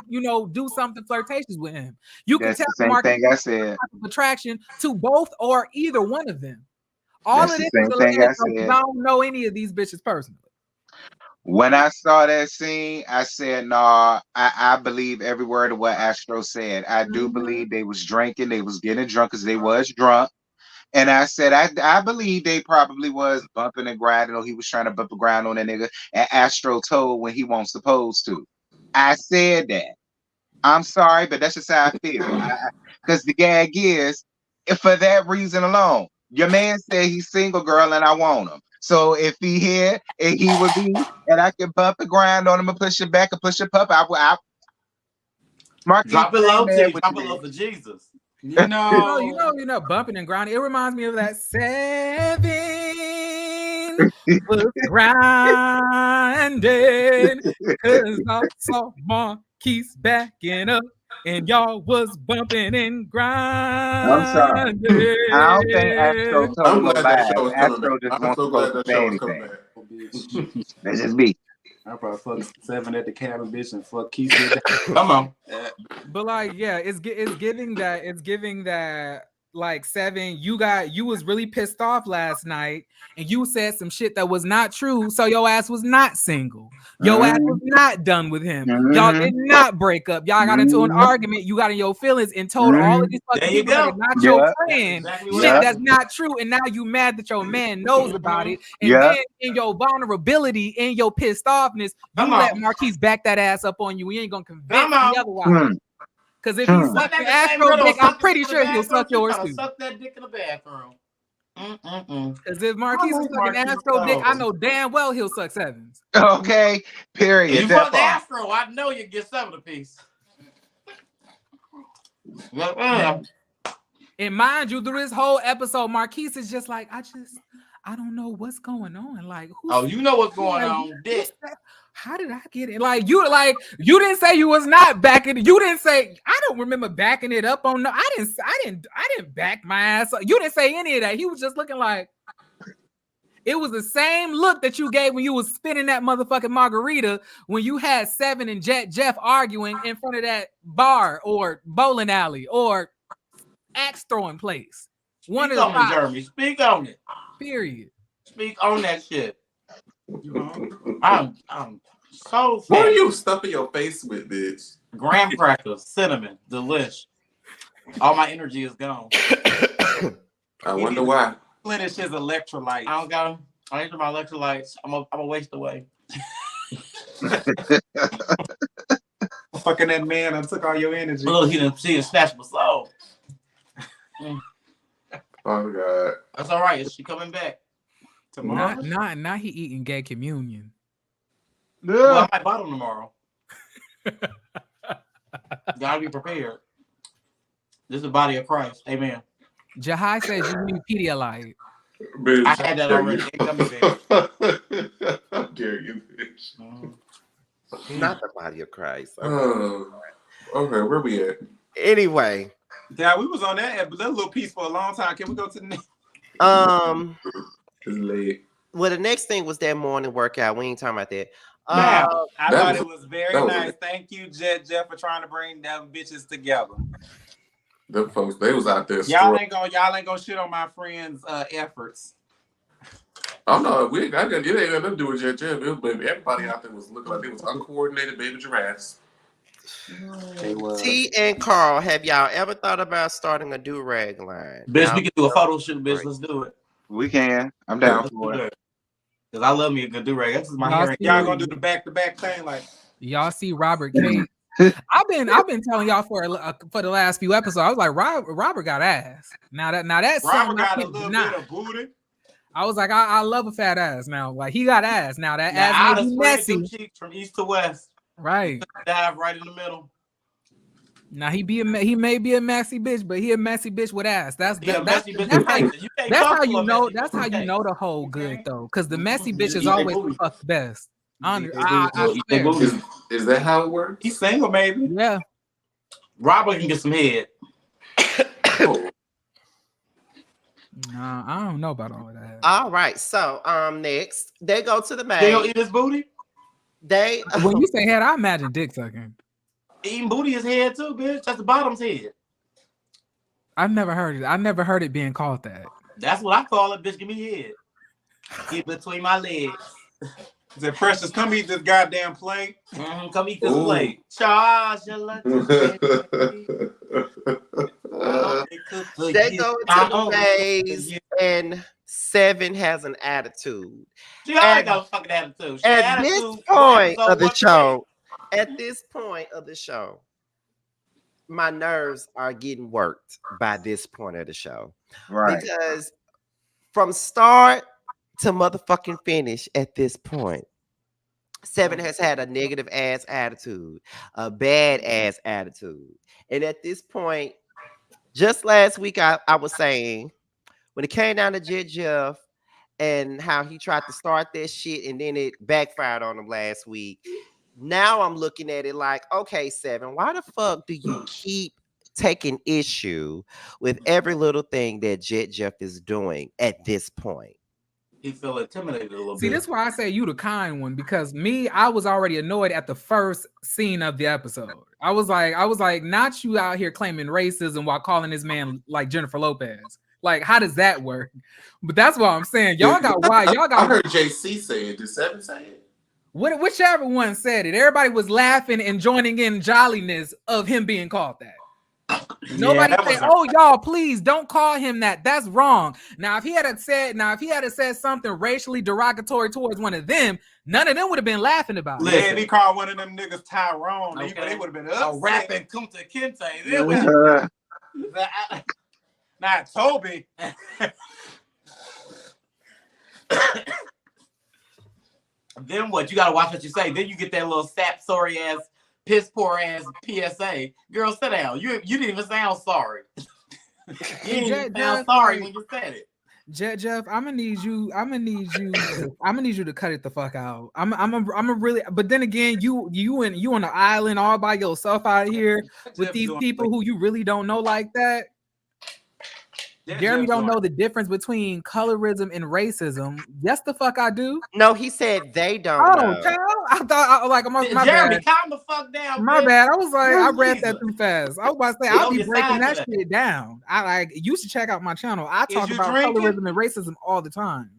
do something flirtatious with him. You can tell the same Marquise thing I said. Attraction to both or either one of them. All That's of the this same is thing I alleged. said. I don't know any of these bitches personally. When I saw that scene, I said, "Nah, I believe every word of what Astro said. I do believe they was drinking, they was getting drunk because they was drunk." And I said, I believe they probably was bumping and grinding, or he was trying to bump and grind on that nigga. And Astro told when he wasn't supposed to. I said that. I'm sorry, but that's just how I feel. Because the gag is, for that reason alone, your man said he's single, girl, and I want him. So if he here and he would be, and I can bump and grind on him and push it back and push it up, Marquis, Drop it low, mad T. with Drop it you. low for Jesus. Bumping and grinding. It reminds me of that Seven was grinding because I saw Marquise backing up and y'all was bumping and grinding. I'm sorry. I don't think Astro told I'm him no glad that show lies. is coming Astro back. just I'm wants so to go glad that say show is coming anything. back. That's just me. I probably fuck Seven at the cabin, bitch, and fuck Keith. Come on. But like, yeah, it's giving that like Seven, you was really pissed off last night and you said some shit that was not true. So your ass was not single. Your ass was not done with him. Y'all did not break up. Y'all got into an argument. You got in your feelings and told all of these fucking people that are not your friend shit that's not true. And now you mad that your man knows about it. And then in your vulnerability, in your pissed offness, you let Marquise back that ass up on you. We ain't gonna convince me otherwise. Because if he's sucking Astro dick, I'm pretty sure he'll suck yours too. Suck that dick in the bathroom. Because if Marquise is sucking Astro dick, I know damn well he'll suck Sevens. Okay, period. You fuck Astro, I know you get 7 apiece. And mind you, through this whole episode, Marquise is just like, I don't know what's going on. Like, you know what's going on, dick. How did I get it? Like you didn't say you was not backing it. You didn't say, I don't remember backing it up on. I didn't back my ass up. You didn't say any of that. He was just looking like, it was the same look that you gave when you was spinning that motherfucking margarita when you had Seven and Jeff arguing in front of that bar or bowling alley or axe throwing place. Speak on it, Jeremy. Speak on it. Period. Speak on that shit. I'm so fat. What are you stuffing your face with, bitch? Graham crackers, cinnamon, delish. All my energy is gone. I wonder why. Replenish his electrolytes. I don't got them. I need my electrolytes. I'm a waste away. Fucking that man, I took all your energy. Look, he done snatched my soul. Oh God. That's all right. Is she coming back tomorrow? Not he eating gay communion. Well, I might bottle tomorrow. Gotta be prepared. This is the body of Christ. Amen. Jahai says you need Pedialyte. Bitch, I had that already. How dare you, bitch? Not the body of Christ. Okay, where we at? Anyway, Yeah, we was on that little piece for a long time. Can we go to the next? It's late. Well, the next thing was that morning workout. We ain't talking about that. Now, I that thought was- it was very that was nice. it. Thank you, Jeff, for trying to bring them bitches together. Them folks, they was out there. Y'all ain't gonna shit on my friends' efforts. Oh no, it ain't got nothing to do with Jeff. It was, baby, everybody out there was looking like they was uncoordinated baby giraffes. They was. T and Carl, have y'all ever thought about starting a do-rag line? Bitch, Now, we can do a photo shoot, bitch. Let's do it. We can. I'm down Let's for do it. it. Cause I love me a good do-rag. That's just my Y'all hair. see- Y'all gonna do the back-to-back thing, like Y'all see Robert Kate? I've been telling y'all for the last few episodes. I was like, Robert got ass. Now that's Robert something I got a can't little deny. bit of booty. I was like, I love a fat ass. Now, like he got ass. Now that Now, ass I'd may have be split messy, them cheeks from east to west. right? Dive right in the middle. Now he may be a messy bitch, but he a messy bitch with ass. That's Yeah, that's messy bitch. that's how you, You can't that's talk how to you a know. messy That's bitch. how you Okay. know the whole good Okay. though, because the messy bitch is Eat they always booty. the fuck best. Eat they I Eat they swear. booty. Is that how it works? He's single, maybe. Yeah. Robert can get some head. Oh, Nah, I don't know about all of that. all right. So next they go to the They gonna main. eat his booty? They When you say head, I imagine dick sucking. Eating booty is head too, bitch. That's the bottom's head. I've never heard it. I never heard it being called that. That's what I call it, bitch. Give me head. Get between my legs. Said, Precious, come eat this goddamn plate. Come eat this Ooh. plate. Charge your lucky baby. they go to the maze, and 7 has an attitude. She already got a fucking attitude. She At got this attitude point episode of the 1 to show, at this point of the show, my nerves are getting worked by this point of the show. Right. Because from start to motherfucking finish at this point, 7 has had a negative ass attitude, a bad ass attitude. And at this point, just last week, I was saying, when it came down to Jeff and how he tried to start that shit and then it backfired on him last week. Now I'm looking at it like, okay, 7, why the fuck do you keep taking issue with every little thing that Jeff is doing at this point? He feel intimidated a little See, bit. this is why I say you the kind one, because me, I was already annoyed at the first scene of the episode. I was like, not you out here claiming racism while calling this man like Jennifer Lopez. Like, how does that work? But that's what I'm saying. Y'all got why? Y'all I got heard JC say it. Did 7 say it? whichever one said it. Everybody was laughing and joining in jolliness of him being called that. Nobody that say, was a- "Oh, y'all, please don't call him that. That's wrong." Now, if he had said something racially derogatory towards one of them, none of them would have been laughing about it. Yeah, if he called one of them niggas Tyrone, Okay. they would have been A upset. rapping Kunta Kinte. Then what you- Not Toby. Then what? You gotta watch what you say. Then you get that little sap sorry ass, piss poor ass PSA. Girl, sit down. You didn't even sound sorry. You didn't even sound sorry when you said it. Jeff, I'm gonna need you to cut it the fuck out. I'm a really, but then again, you on the island all by yourself out here with Jeff these doing- people who you really don't know like that. Yeah, Jeremy Jeff don't doing- know the difference between colorism and racism. Yes, the fuck I do. No, he said they don't Oh, know. child. I thought like my Jeremy, bad. calm the fuck down. My bitch. bad. I was like, I read Jesus. that too fast. I was about to say, They I'll on be your breaking side that today. shit down. I like you should check out my channel. I Is talk you about drinking? colorism and racism all the time.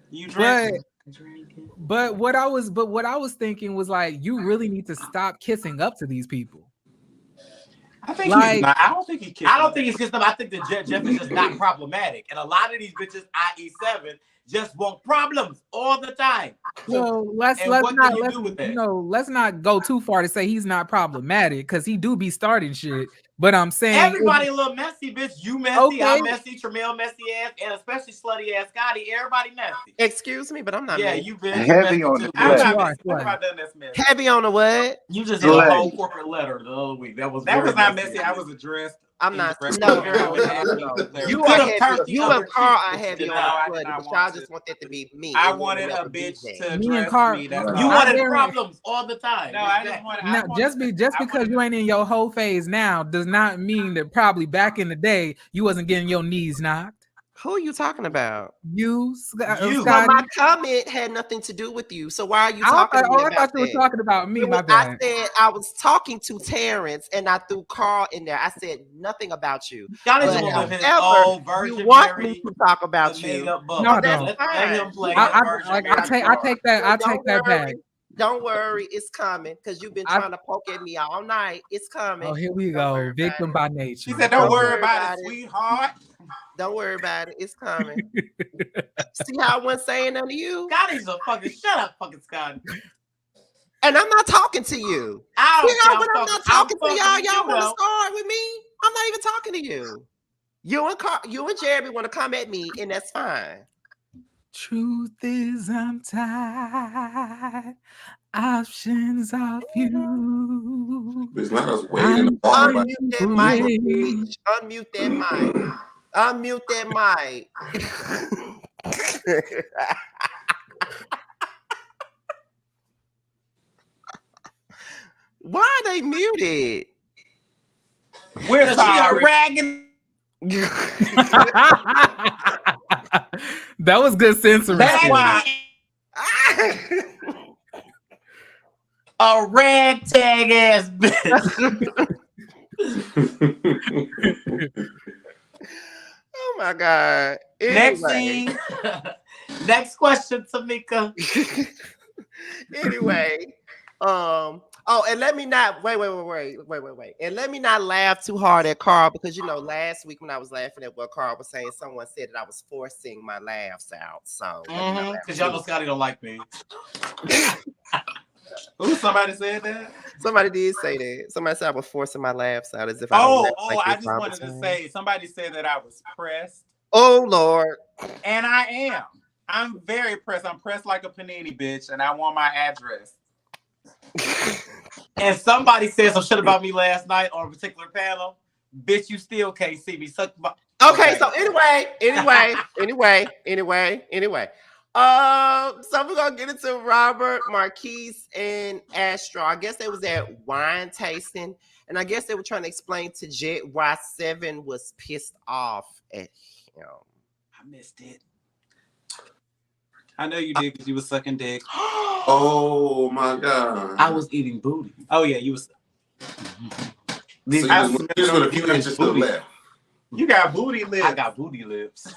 You But drink? but what I was thinking was like, you really need to stop kissing up to these people. I think Like- he's not. I don't think he kissed. I don't think it's just them. I think that Jeff is just not problematic. And a lot of these bitches, i.e. 7, just want problems all the time. Well, let's And let's what not can you let's, do with that? you know, let's not go too far to say he's not problematic because he do be starting shit. But I'm saying Everybody a little messy, bitch. You messy, Okay. I'm messy, Tramiel messy ass, and especially slutty ass Scotty. Everybody messy. Excuse me, but I'm not Yeah, messy. you bitch. Heavy You messy on too, the I'm bitch. Yes, not you are, messy. What have Slay. I done that's messy? Heavy on the what? You just did a Slay. whole corporate letter the other week. That was That very was not messy. messy. I was addressed. I'm not. Indirect No, clarity. no, no, no. You could are have turned heavy. the You other and Carl cheek, are but you heavy did on not. the No, I blood, did not but y'all want just to. want that to be me. I and you'll wanted a never be bitch that. to Me and address Carl- me. That's Right. You all. I wanted very- problems all the time. No, I just Exactly. wanted. Now, just because you ain't in your whole phase now does not mean that probably back in the day you wasn't getting your knees knocked. Who are you talking about? You, You. But Scotty. my comment had nothing to do with you. So why are you I talking to me thought about you were that? talking about me. My I bad. said I was talking to Terrence and I threw Carl in there. I said nothing about you. Scotty But just want to live his however, old you virgin want me Mary, to talk the about made you. up book. No, I But that's don't. Let fine. him play I, that I, virgin like, Mary I take card. that. I Don't take that worry. back. Don't worry, it's coming because you've been I- trying to poke at me all night. It's coming. Oh, here we Don't go. worry about Victim it. by nature. She said, "Don't Don't worry worry about about it, it. sweetheart." Don't worry about it. It's coming. See how I wasn't saying nothing to you? Scotty's a fucking shut up, fucking Scotty. And I'm not talking to you. I See don't how care. when I'm not talking to y'all, y'all want to start with me? I'm not even talking to you. You and Jeremy want to come at me, and that's fine. Truth is, I'm tired. Options of you. It's not us waiting in the bar. Like, Unmute that mic, bitch. Unmute that mic. Unmute that mic. Why are they muted? We're She a sorry. ragging. That was good censoring. That's skills. why a ragtag ass bitch. Oh my god. Next Anyway. scene. Next question, Tamika. Anyway, oh, and let me not wait. And let me not laugh too hard at Carl because last week when I was laughing at what Carl was saying, someone said that I was forcing my laughs out. So Because y'all know Scotty don't like me. Ooh, somebody said that. somebody did say that. Somebody said I was forcing my laughs out as if I don't laugh like I this just all the wanted to time. say somebody said that I was pressed. Oh Lord. And I am. I'm very pressed. I'm pressed like a panini, bitch, and I want my address. And somebody said some shit about me last night on a particular panel. Bitch, you still can't see me. Suck my... Okay, so anyway. So we're gonna get into Robert, Marquise, and Astro. I guess they was at wine tasting, and I guess they were trying to explain to Jet why Seven was pissed off at him. I missed it. I know you did because you was sucking dick. oh my god! I was eating booty. Oh yeah, you was. So you just went a few inches to the left. You got booty lips. I got booty lips.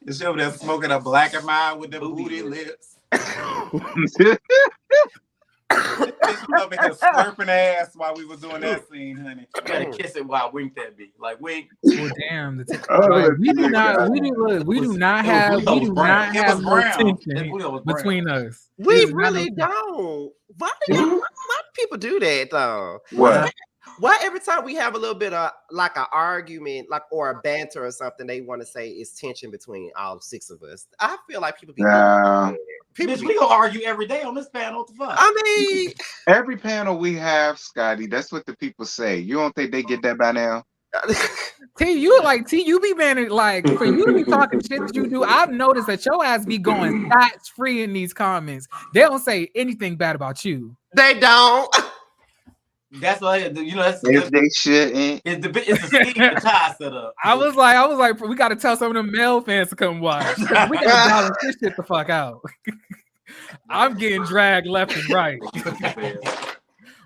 Is she over there smoking a black and mild with the booty lips? Bitch over here slurping ass while we was doing that scene, honey. You gotta kiss it while I winked at me. Like wink. Well, damn. We do not have It was no brown. tension between us. We There's not really no- don't. Why do people do that though? What? Why every time we have a little bit of like an argument, like or a banter or something, they want to say it's tension between all 6 of us? I feel like people be Bitch, we gonna argue every day on this panel. What the fuck? I mean, every panel we have, Scotty, that's what the people say. You don't think they get that by now? You be man like for you to be talking shit that you do. I've noticed that your ass be going scotch free in these comments. They don't say anything bad about you. They don't. That's why that's If they shouldn't. It's the Steve the tie set up. I was like, we got to tell some of them male fans to come watch. We got to balance this shit the fuck out. I'm getting dragged left and right.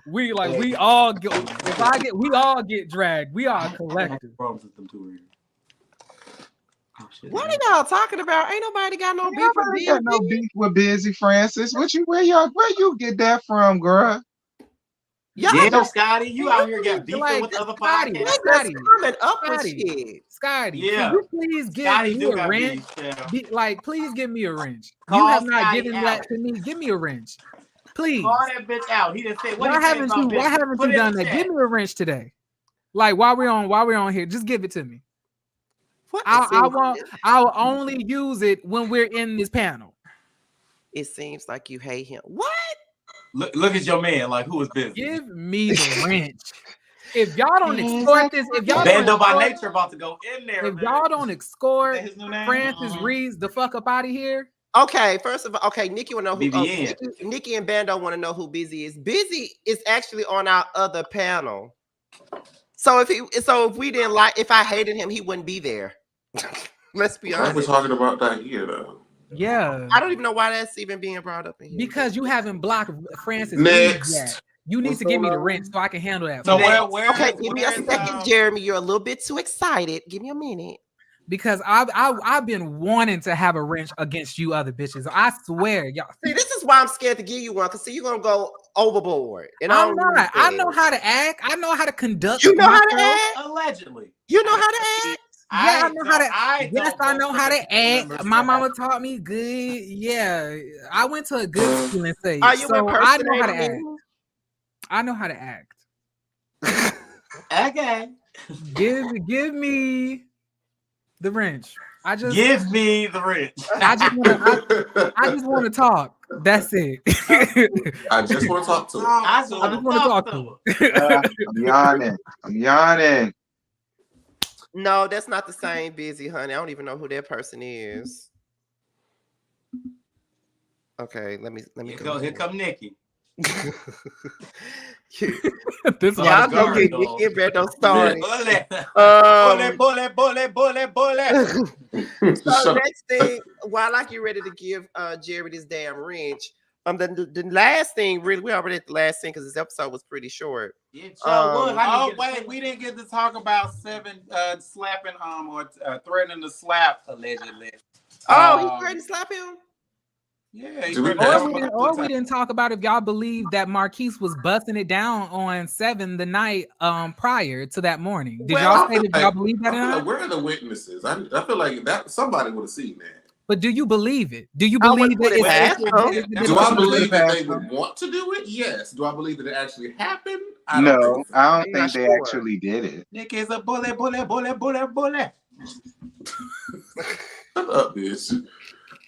We all get. We all get dragged. We are a collective. What are y'all talking about? Ain't nobody got no beef with Got no beef with Busy Francis. Where you get that from, girl? Yeah, Scotty, you out here get beefing with other podcasts. Scotty, coming up with shit. Scotty, yeah. Can you please give me a wrench? Please give me a wrench. You have not given that to me. Give me a wrench, please. Call that bitch out. He didn't say what. Why haven't you done that? Give me a wrench today. Like while we're on here, just give it to me. I'll only use it when we're in this panel. It seems like you hate him. What? Look at your man. Like, who is busy? Give me the wrench. If y'all don't extort this, if y'all don't Bando by extort, nature about to go in there. if man. y'all don't Is extort that his new name? Francis Reeves the fuck up out of here. Okay, first of all, okay, Nikki want to know who. BBN. Nikki and Bando want to know who Busy is. Busy is actually on our other panel. So if we didn't like, if I hated him, he wouldn't be there. Let's be Why are we honest. talking about that here, though? Yeah, I don't even know why that's even being brought up in here. because you haven't blocked Francis Reeves Next. yet. You need What's to give me going the on? wrench so I can handle that. So fuck. where? Okay, give me a second, Jeremy. You're a little bit too excited. Give me a minute. Because I've been wanting to have a wrench against you other bitches. I swear, y'all. See, this is why I'm scared to give you one, because see, you're gonna go overboard. And I I'm don't not. need I that. know how to act. I know how to conduct. You know how to myself. act? Allegedly. You know how to act? Yeah, I know how to. Yes, I don't know vote how for to the people act. members My that mama have- taught me good. Yeah, I went to a good school and say Are you so. I know how to impersonating act. me? I know how to act. Okay. Give me the wrench. Give me the rich. I just want to talk. That's it. I just want to talk to him. I just want to talk to him. I'm yawning. No, that's not the same Busy, honey. I don't even know who that person is. Okay, let me Here come Nikki. This Y'all go guard get dog. Nikki and Brando started. So Shut- next thing, while I get ready to give Jerry this damn wrench, the last thing, really, we already at the last thing because this episode was pretty short. Oh wait, we didn't get to talk about Seven slapping or threatening to slap allegedly. Oh, he threatened to slap him? Yeah, he Do we threatened to have- slap him. We didn't talk about if y'all believe that Marquise was busting it down on 7 the night prior to that morning. Did Well, y'all say that y'all believe that I or feel like, not? where are the witnesses? I feel like that somebody would have seen that. But do you believe it? Do you I wouldn't believe that put it past them. Do I believe that they Past them. would want to do it? Yes. Do I believe that it actually happened? I No, don't think so. I don't I'm think not they sure. actually did it. Nick is a bully. Shut up, bitch.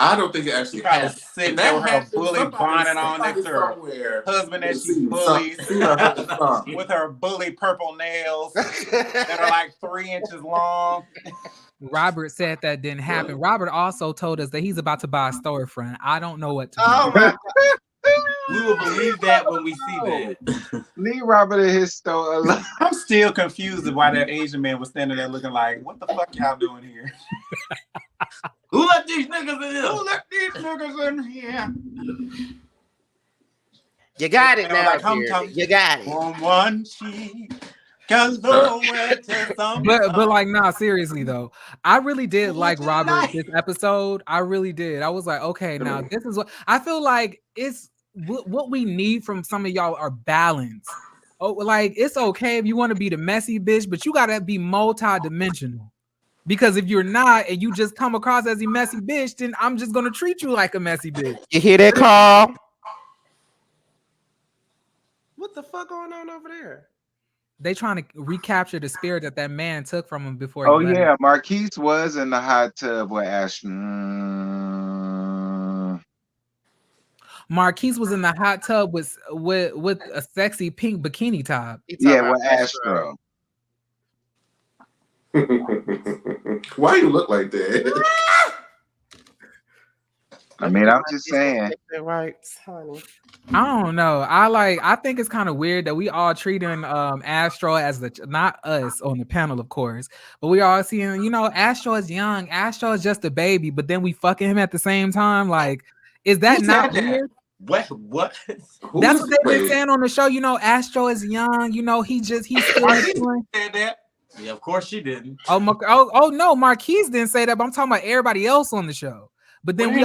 I don't think it actually Probably happened. sitting If there with her happened, bully somebody- bonnet on somebody next to her somewhere husband that she seen bullies seen her husband something. with her bully purple nails that are like 3 inches long. Robert said that didn't happen? Robert also told us that he's about to buy a storefront. I don't know what to do. Oh my We will believe that when we see that. Leave Robert in his store alone. I'm still confused of why that Asian man was standing there looking like, what the fuck y'all doing here? Who let these niggas in here? Who let these niggas in here? You got it They were now, like, Jerry. You got it. On one cheek, cause nowhere to some. But like, nah, seriously though, I really did like What you Robert like? this episode. I really did. I was like, okay, now this is what I feel like. It's what we need from some of y'all are balance. Oh, like it's okay if you want to be the messy bitch, but you gotta be multi-dimensional. Because if you're not and you just come across as a messy bitch, then I'm just gonna treat you like a messy bitch. You hear that, Carl? What the fuck going on over there? They trying to recapture the spirit that man took from him before. He Oh left. yeah, Marquise was in the hot tub with Ashton. Marquise was in the hot tub with a sexy pink bikini top. He talking Yeah, about with Astro. Why you look like that? I mean, I'm just saying. Right, honey. I don't know. I think it's kind of weird that we all treating Astro as not us on the panel, of course, but we all seeing, Astro is young, Astro is just a baby, but then we fucking him at the same time. Like, is that Who not said that? weird? What? That's what they've been saying on the show. Astro is young. He's still maturing. Said that? Yeah, of course she didn't. Oh no, Marquise didn't say that, but I'm talking about everybody else on the show. But then we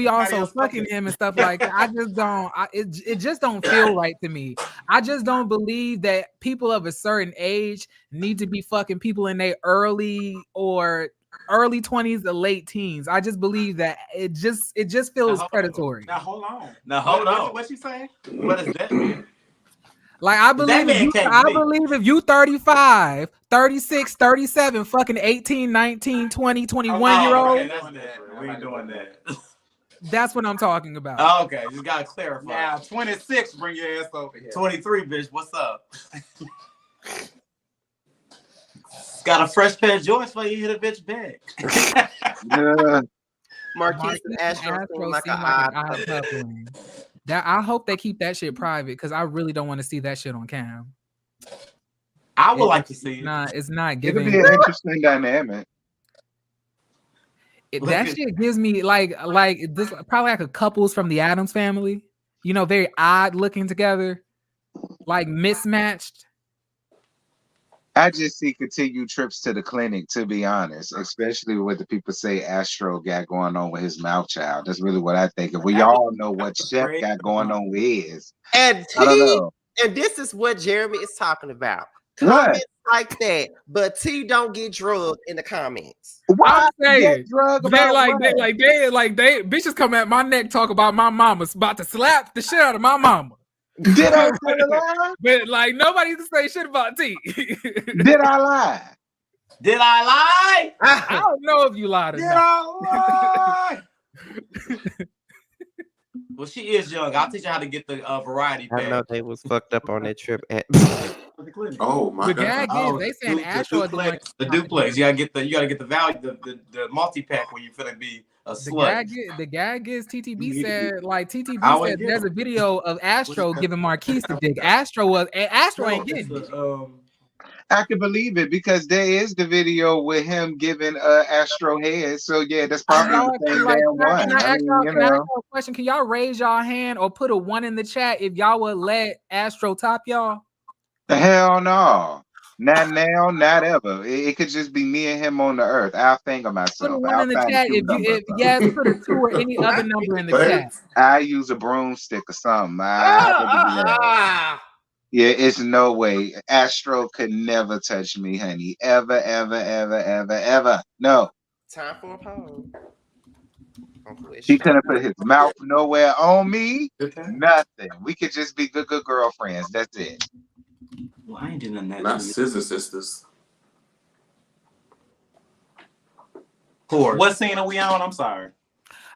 also fucking him and stuff like that. I just don't. It just don't feel right to me. I just don't believe that people of a certain age need to be fucking people in their early 20s or late teens. I just believe that it just feels predatory. Now hold on. What you saying? What is that mean? Like I believe if you 35, 36, 37, fucking 18, 19, 20, 21 year old. We ain't doing that. That's what I'm talking about. Oh, okay, just gotta clarify. Now 26, bring your ass over here. 23, bitch. What's up? Got a fresh pair of joints for you hit a bitch back. Yeah. Marquise and Astro seem like an odd couple. coupling. That I hope they keep that shit private because I really don't want to see that shit on cam. I would like to see it. It's not It'll giving. be an interesting dynamic. That shit gives me like this probably like a couples from the Addams family. You know, very odd looking together, like mismatched. I just see continued trips to the clinic, to be honest, especially with what the people say Astro got going on with his mouth child. That's really what I think. If we all know what Chef got going on with his, And I don't T, know. and this is what Jeremy is talking about. What? Comments like that, but T don't get drugged in the comments. Why I'm saying, get drug they about like what? they bitches come at my neck talk about my mama's about to slap the shit out of my mama. Did I tell a lie? But like nobody can say shit about T. Did I lie? Did I lie? I don't know if you lied or Did not. I lie? Well, she is young. I'll teach you how to get the variety I know pack. they was fucked up on that trip at. Oh my The god. gag Oh, is they saying the Astro doing duplex. The duplex. You gotta get the value, the multi pack when you're finna be a slut. the gag is TTB said like I TTB would said get there's it. a video of Astro giving Marquise the dick. Astro ain't It's getting it. I can believe it because there is the video with him giving Astro head. So yeah, that's probably Y'all, the same like, damn one. can I I ask mean, y'all you can I ask know. y'all a question? Can y'all raise y'all hand or put a 1 in the chat if y'all would let Astro top y'all? Hell no. Not now, not ever. It could just be me and him on the earth. I'll think of Put a myself. 1 I'll in the find a chat cute if you number. yes, put a 2 or any other number in the chat. I use a broomstick or something. I wouldn't do that. Yeah, it's no way. Astro could never touch me, honey. Ever, ever, ever, ever, ever. No. Time for a poll. He couldn't put his mouth nowhere on me. Okay. Nothing. We could just be good girlfriends. That's it. Well, I ain't doing nothing. Not scissor sisters. What scene are we on? I'm sorry.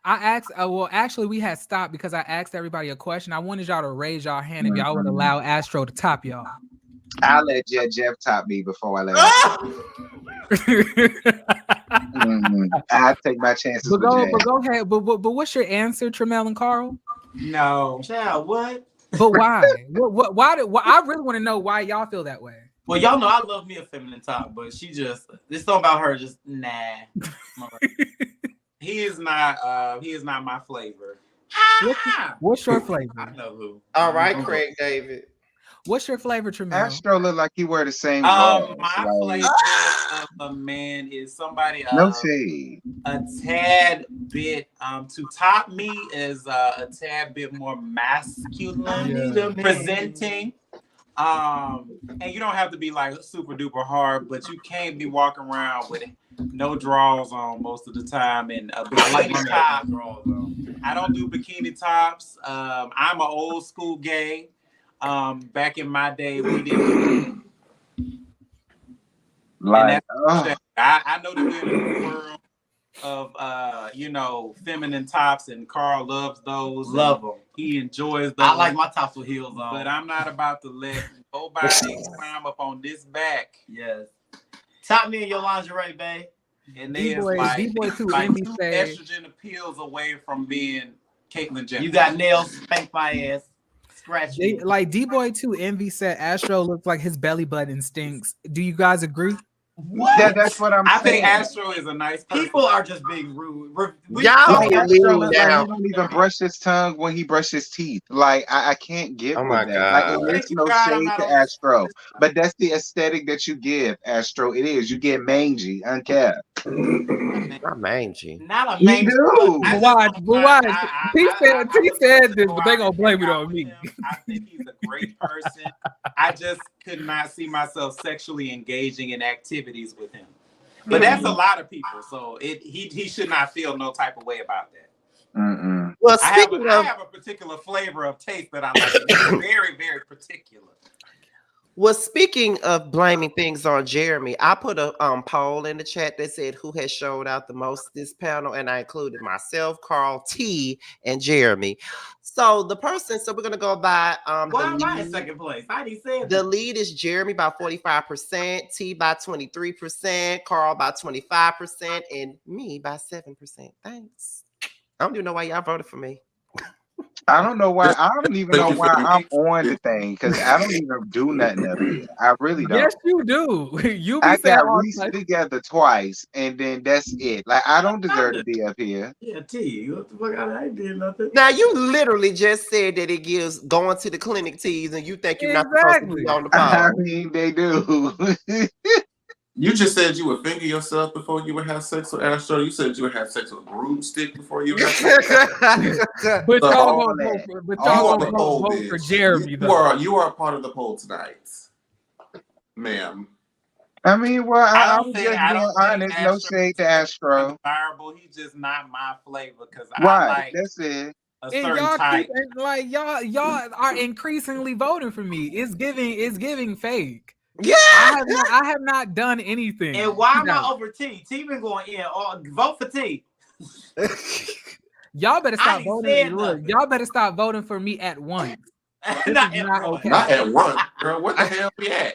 I asked well actually we had stopped because I asked everybody a question. I wanted y'all to raise y'all hand if y'all would allow Astro to top y'all. I'll let Jeff top me before I let him. I take my chances But with Jeff. go ahead. But what's your answer, Tremel and Carl? No. Child, what? But why? Why I really want to know why y'all feel that way. Well, y'all know I love me a feminine top, but she just this something about her just nah. He is not my flavor. What's your flavor? I know who. All right, Craig David. What's your flavor, Tremel? Astro look like he wear the same drawers. My Like, flavor of a man is somebody no shade. a tad bit to top me is a tad bit more masculine presenting. And you don't have to be like super duper hard, but you can't be walking around with no drawers on most of the time and a bikini top. I don't do bikini tops. I'm an old school gay. Back in my day, we didn't. Like, I know that we're in a world of feminine tops, and Carl loves those. Love them. He enjoys those. I like my tops with heels on. But I'm not about to let nobody climb up on this back. Yes. Top me in your lingerie, babe. And there's like D-Boy too, two Envy said, estrogen appeals away from being Caitlyn Jenner. You got nails, spank my ass, scratch me. like D-Boy 2 Envy said Astro looks like his belly button stinks. Do you guys agree? What? That's what I'm I saying. think Astro is a nice person. People are just being rude. Y'all Like, can Astro leave look like now. he don't even brush his tongue when he brushes his teeth. Like, I can't get Oh with my that. God. Like, Thank there's you, no God, I'm shade not to on- Astro. But that's the aesthetic that you give, Astro. It is. You get mangy, uncapped. Not mangy. Not a You main. do. I But watch. T I said this, but they gonna blame it on me. I think he's a great person. I just could not see myself sexually engaging in activities with him. But that's a lot of people, so he should not feel no type of way about that. Mm-mm. Well, I have speaking of, a particular flavor of taste that I like. It's very, very particular. Well, speaking of blaming things on Jeremy, I put a poll in the chat that said who has showed out the most this panel, and I included myself, Carl T, and Jeremy. So the person, so we're gonna go by Why the am I in lead. second place? I didn't say The lead is Jeremy by 45%, T by 23%, Carl by 25%, and me by 7%. Thanks. I don't even know why y'all voted for me. I don't know why. Just I don't even thank know you for why your I'm on the thing because I don't even do nothing up here. I really don't. Yes, you do. You be I saying got all Reese like, together twice, and then that's it. Like I don't deserve to nothing. be up here. Yeah, T. What the fuck? I ain't did nothing. Now you literally just said that it gives going to the clinic teas, and you think you're not supposed to be exactly. on the I phone. mean, they do. You just said you would finger yourself before you would have sex with Astro. You said you would have sex with a broomstick before you would have sex with Astro. But So y'all All gonna vote that. for, but you y'all on All gonna the that. poll, vote for bitch. Jeremy You though. are a part of the poll tonight, ma'am. I mean, well, I I'm just I being don't think honest. No Astro shade to is Astro. undesirable. He's just not my flavor because I Right. like That's it. a And certain y'all keep type. like y'all are increasingly voting for me. It's giving fake. Yeah. I have not done anything. And why am I No. over T? T been going in. Vote for T. Y'all better I stop ain't voting. said Look, nothing. y'all better stop voting for me at once. This Not is not everyone. okay. Not at once, girl. What the hell we at?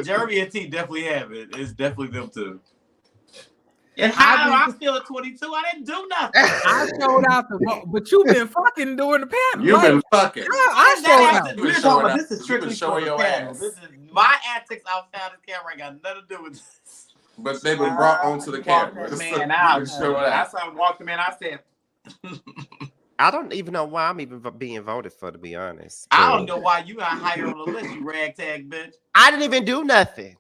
Jeremy and T definitely have it. It's definitely them two. And how I still at 22? I didn't do nothing. I showed out the vote, but you've been fucking during the panel. You've Like, been fucking. I showed out. been We're showing talking about out. this is You've strictly been for showing the your panel. ass. This is my antics outside the camera ain't got nothing to do with this. But they've been brought onto the Walk camera. that So man you've out. been showing I out. saw him walk the man. I said, I don't even know why I'm even being voted for, to be honest. I don't But know why you got higher on the list, you ragtag bitch. I didn't even do nothing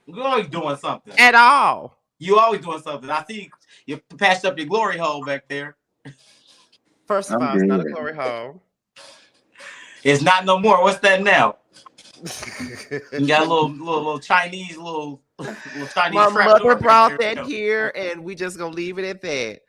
You always doing something. at all. You always doing something. I see you patched up your glory hole back there. First of I'm all, it's not a dead. glory hole. It's not no more. What's that now? You got a little Chinese little Chinese My trap mother door back brought there. that here, and we just gonna leave it at that.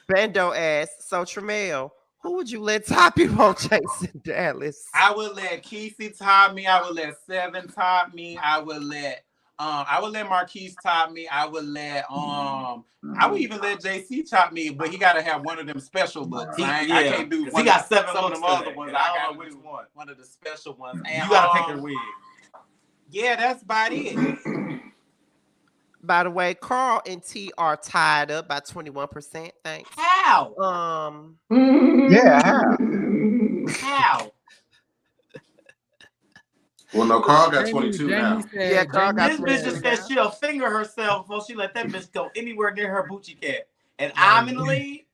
Bando asked, so Tremel, who would you let top you on Jason Dallas? I would let Kesey top me. I would let Seven top me. I would let Marquise top me. I would even let JC top me, but he gotta have one of them special looks. I can't do he got seven some of looks them other today, ones. and I don't gotta know which do one. one of the special ones. And, You gotta pick your wig. Yeah, that's about it. By the way, Carl and T are tied up by 21%. Thanks. How? Yeah. How? How? Well, no, Carl got 22 now. Yeah, Carl got This bitch 22 just now. said she'll finger herself before she let that bitch go anywhere near her Bucci cat. And I'm in the lead.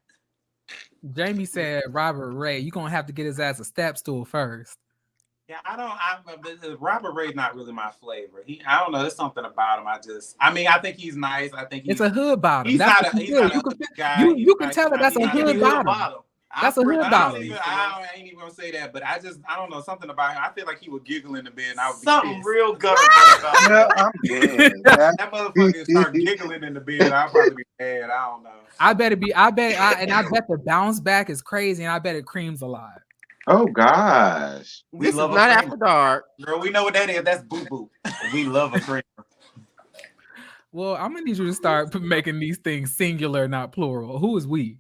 Jamie said, Robert Ray, you're gonna have to get his ass a step stool first. Yeah, Robert Ray's not really my flavor. I don't know. There's something about him. I think he's nice. I think It's a hood bottom. he's That's not what a you do. guy. You can tell that that's a hood bottom. That's a hood bottom. I ain't even gonna say that, but I don't know something about him. I feel like he would giggle in the bed, and I would be Something pissed. real gutter about him. No, I'm dead. That motherfucker start giggling in the bed. I'll probably be mad. I don't know. I bet the bounce back is crazy, and I bet it creams a lot. Oh gosh. We This is love not a after creamer. dark. Girl, we know what that is. That's boo boo. We love a creamer. Well, I'm gonna need you to start making these things singular, not plural. Who is we?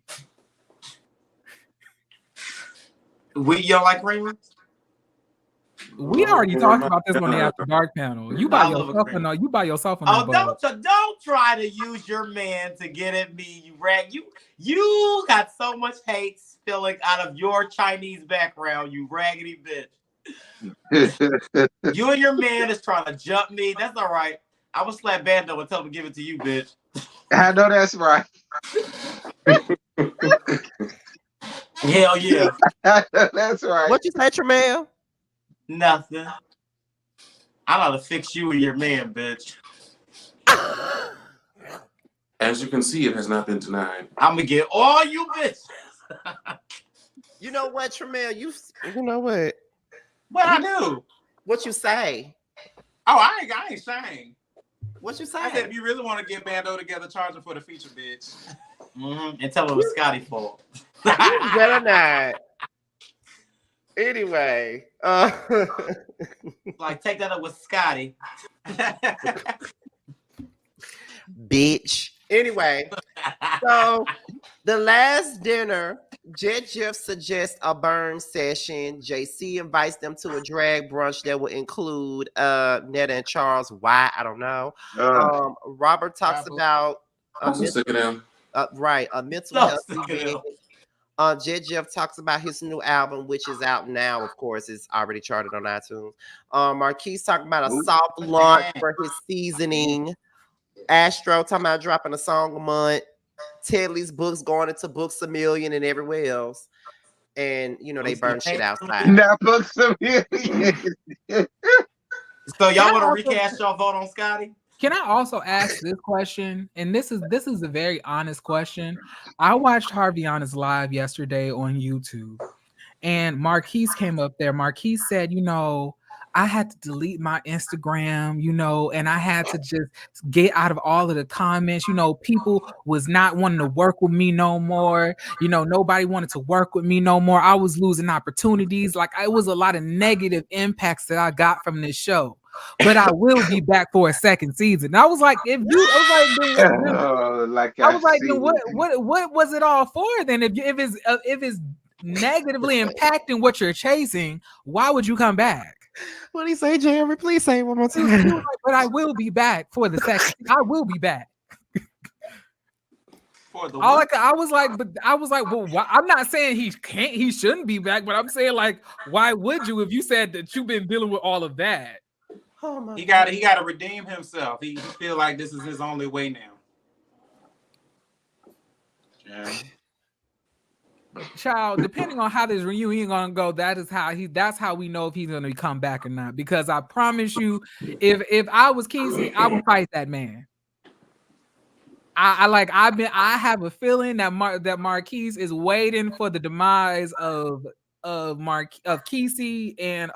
You don't like creamers? We already talked about this on the After Dark panel. You by I love a yourself creamer. you by yourself on Oh, the don't try to use your man to get at me, you rag. You got so much hate spilling out of your Chinese background, you raggedy bitch. You and your man is trying to jump me. That's all right. I will slap Bando and tell him to give it to you, bitch. I know that's right. Hell yeah. I know that's right. What you say, Tremel? Nothing. I know how to fix you and your man, bitch. As you can see, it has not been denied. I'm gonna get all you bitches. You know what, Tremel? You know what? What I do? What you say? Oh, I ain't saying. What you say? I said if you really want to get Bando together, charge him for the feature, bitch. And tell him it was Scotty's fault. You better not. Anyway, Like, take that up with Scotty. bitch. Anyway, so the last dinner, Jet Jeff suggests a burn session. JC invites them to a drag brunch that will include Netta and Charles. Why? I don't know. Robert talks about a I'm so mental, sick of them. a mental So health sick of event. them. Jet Jeff talks about his new album, which is out now. Of course, it's already charted on iTunes. Marquise talking about a Ooh. soft launch for his seasoning. Astro talking about dropping a song a month. Tedley's books going into Books a Million and everywhere else. And you know they burn shit outside. Now book some So Can y'all I want to also- recast your vote on Scotty? Can I also ask this question? And this is a very honest question. I watched Harvey on his live yesterday on YouTube, and Marquise came up there. Marquise said, I had to delete my Instagram, and I had to just get out of all of the comments. People was not wanting to work with me no more. Nobody wanted to work with me no more. I was losing opportunities. Like, it was a lot of negative impacts that I got from this show. But I will be back for a second season. And I was like, I was like, then what was it all for? Then if it's negatively impacting what you're chasing, why would you come back? What do you say, Jeremy? Please say it one more He was time. like, but I will be back for the second. I will be back. For the I was like, well, why? I'm not saying he shouldn't be back, but I'm saying, like, why would you if you said that you've been dealing with all of that? Oh my he got to redeem himself. He feel like this is his only way now. Yeah. Child, depending on how this reunion gonna go, that's how we know if he's gonna come back or not. Because I promise you, if I was Kesey, I would fight that man. I have a feeling that Marquise is waiting for the demise of Kesey and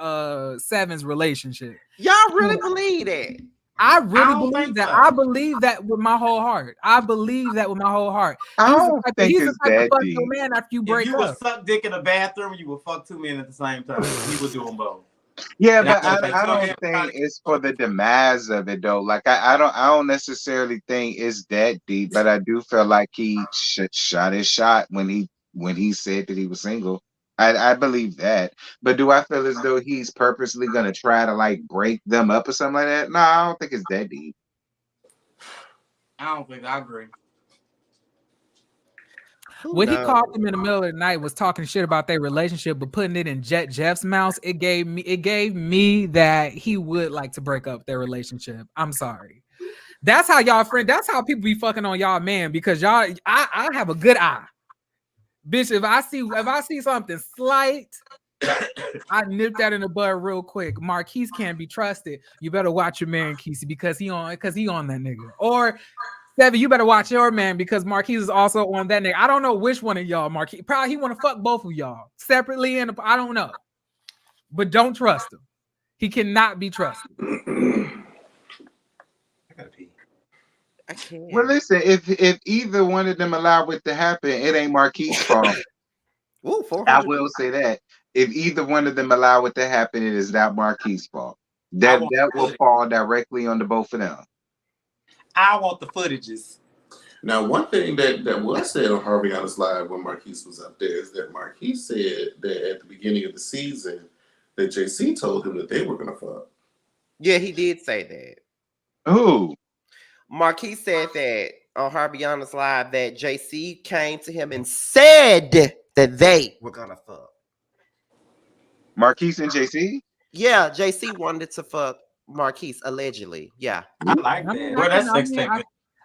Seven's relationship. Y'all really believe that? I really don't believe think that. so. I believe that with my whole heart. I believe that with my whole heart. I He's don't think he's it's the type that of fuck deep. your man after you break If you would up. suck dick in the bathroom, you would fuck two men at the same time. He would do them both. Yeah, And but I I think don't so. think it's for the demise of it though. Like I don't necessarily think it's that deep, but I do feel like he shot his shot when he said that he was single. I believe that, but do I feel as though he's purposely gonna try to like break them up or something like that? No, I don't think it's that deep. I don't think I agree. When he called him in the middle of the night, was talking shit about their relationship, but putting it in Jet Jeff's mouth, it gave me that he would like to break up their relationship. I'm sorry. That's how y'all friend. That's how people be fucking on y'all man, because y'all, I have a good eye, bitch. If I see something slight, I nip that in the bud real quick. Marquise can't be trusted. You better watch your man, Kesey, because he on that nigga. Or Seven, you better watch your man because Marquise is also on that nigga. I don't know which one of y'all, Marquise. Probably he want to fuck both of y'all separately, and I don't know. But don't trust him. He cannot be trusted. I gotta pee. I can't. Well, listen, if either one of them allow it to happen, it ain't Marquis' fault. Ooh, I 400. will say that. If either one of them allow it to happen, it is not Marquis' fault. That will fall directly on the both of them. I want the footages. Now, one thing that was said on Harvey on his live when Marquise was up there is that Marquise said that at the beginning of the season that JC told him that they were gonna fuck. Yeah, he did say that. Who? Marquis said that on Harbiana's live that JC came to him and said that they were gonna fuck. Marquise and JC? Yeah, JC wanted to fuck Marquise allegedly. Yeah. I like that. Well, that's sex tape.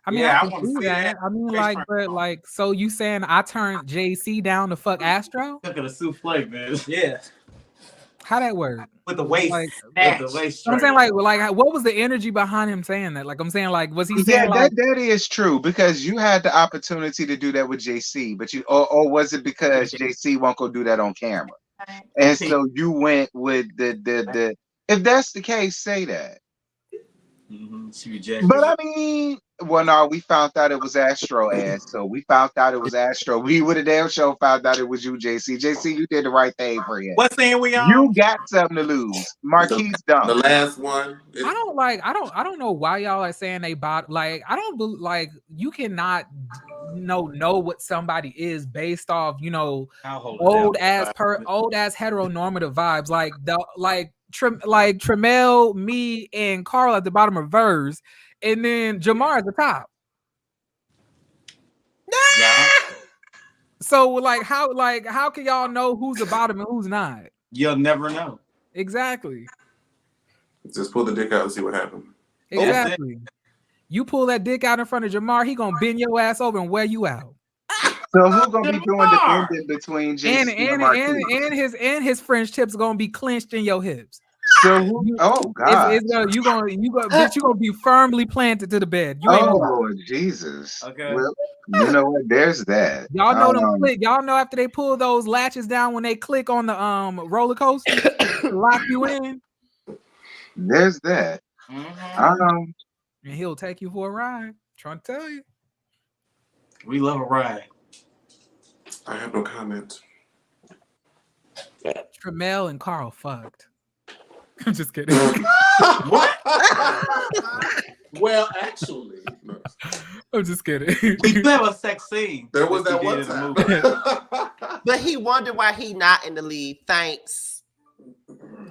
I want can to see see that. I mean, like, but like, so you saying I turned JC down to fuck Astro? Look at the souffle, man. Yeah. How that work? With the waist, like, with the waist. I'm saying, like, what was the energy behind him saying that? Like, I'm saying, like, was he saying, Yeah, like, that is true because you had the opportunity to do that with JC, but or was it because JC won't go do that on camera? And so you went with the if that's the case, say that. She rejected. But I mean, well, no, we found out it was Astro ass. So we found out it was Astro. We would have damn sure found out it was you, JC. JC, you did the right thing for you. What scene we on? You got something to lose. Marquise The don't. last one. I don't know why y'all are saying they bought like I don't like you cannot know what somebody is based off I'll hold it old down. ass heteronormative vibes like Tremel, me, and Carl at the bottom of verse, and then Jamar at the top. Yeah. So how can y'all know who's the bottom and who's not? You'll never know. Exactly. Just pull the dick out and see what happens. Exactly. You pull that dick out in front of Jamar, he gonna bend your ass over and wear you out. So who's gonna be doing the bending between JC and Marquise? And his French tips gonna be clenched in your hips. So who? Oh God! You gonna be firmly planted to the bed. You ain't moving. Lord Jesus! Okay. Well, you know what? There's that. Y'all know them click. Y'all know after they pull those latches down when they click on the roller coaster to lock you in. There's that. And he'll take you for a ride. Trying to tell you. We love a ride. I have no comment. Tremel and Carl fucked. I'm just kidding. What? Well, actually, no. I'm just kidding. We do have a sex scene. There was that that we one did in the time. movie. But he wondered why he not in the lead. Thanks.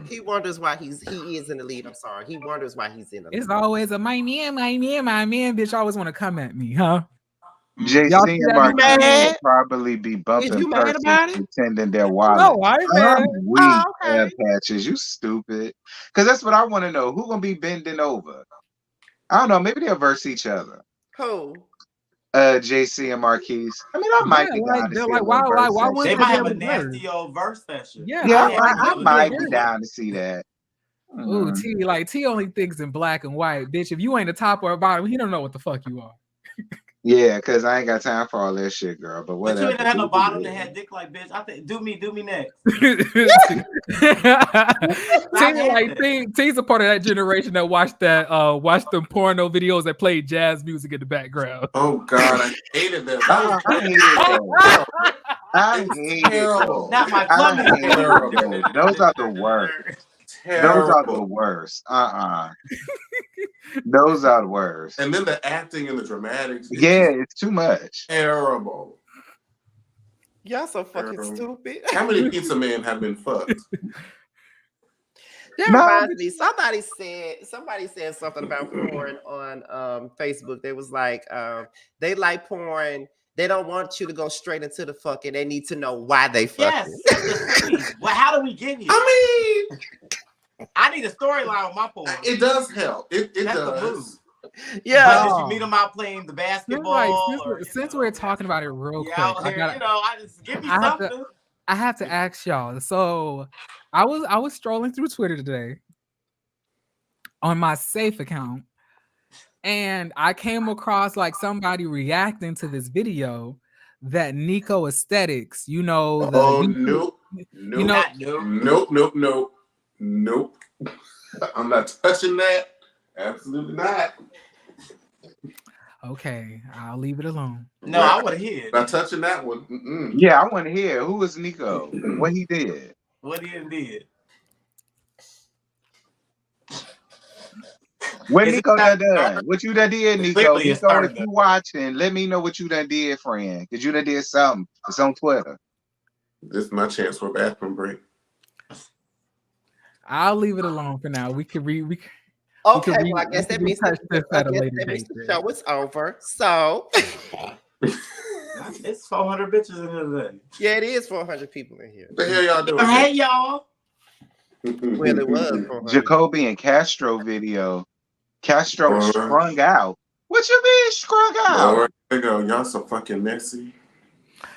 He wonders why he is in the lead. I'm sorry. He wonders why he's in the lead. It's always a my man, bitch. Always want to come at me, huh? JC and Marquise will probably be bumping persons pretending they're wild. No, I ain't mad. Weak patches. You stupid. Because that's what I want to know. Who gonna be bending over? I don't know. Maybe they'll verse each other. Who? JC and Marquise. I mean, I might be down to see why they might have a nasty old verse session. I might be down to see that. Ooh, T only thinks in black and white, bitch. If you ain't the top or bottom, he don't know what the fuck you are. Yeah, because I ain't got time for all that shit, girl. But whatever. But you ain't had no bottom that had dick like bitch. I think do me next. T's a part of that generation that watched the porno videos that played jazz music in the background. Oh God, I hated that. I hate it. Not my plumbing. Terrible. Those are the worst. Those are the worst. Those are the worst. And then the acting and the dramatics. It's too much. Terrible. Y'all so fucking stupid. How many pizza men have been fucked? That reminds me. Somebody said something about porn on Facebook. They was like, they like porn. They don't want you to go straight into the fucking. They need to know why they fucking. Yes. Well, how do we get here? I mean, I need a storyline on my porn. It does help. It does. Yeah. Did you meet them out playing the basketball? Since we're talking about it real quick, I just give me something. I have to ask y'all. So I was strolling through Twitter today on my safe account, and I came across like somebody reacting to this video that Nico Aesthetics, Nope. I'm not touching that. Absolutely not. Okay, I'll leave it alone. No, I want to hear it. Not touching that one. Mm-mm. Yeah, I want to hear who is Nico. What he did. What he did. What Nico done? What you done did, Nico? Nico, if you watching, let me know what you done did, friend. Because you done did something. It's on Twitter. This is my chance for a bathroom break. I'll leave it alone for now. We could Okay, well, I guess that means the show is over. So it's 400 bitches in here today. Yeah, it is 400 people in here. What the hell y'all doing? Hey, y'all. Well, it was Jacoby and Castro video. Castro sprung out. What you mean sprung out? There you go. Y'all so fucking messy.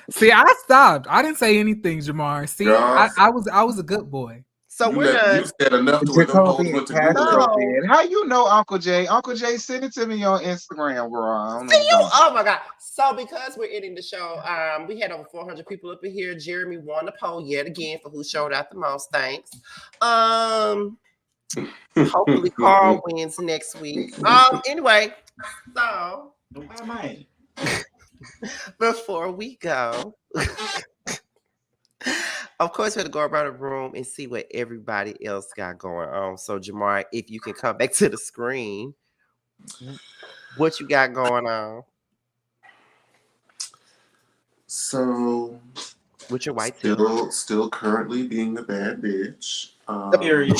See, I stopped. I didn't say anything, Jamar. See, I was a good boy. So you said enough to where them hoes went to Google. How you know Uncle Jay? Uncle Jay, send it to me on Instagram, bro. Oh my God. So because we're ending the show, we had over 400 people up in here. Jeremy won the poll yet again for who showed out the most. Thanks. Hopefully, Carl wins next week. Anyway, so Why am I? before we go, of course, we're gonna go around the room and see what everybody else got going on. So, Jamar, if you can come back to the screen, what you got going on So with your white tee? still currently being the bad bitch. Period.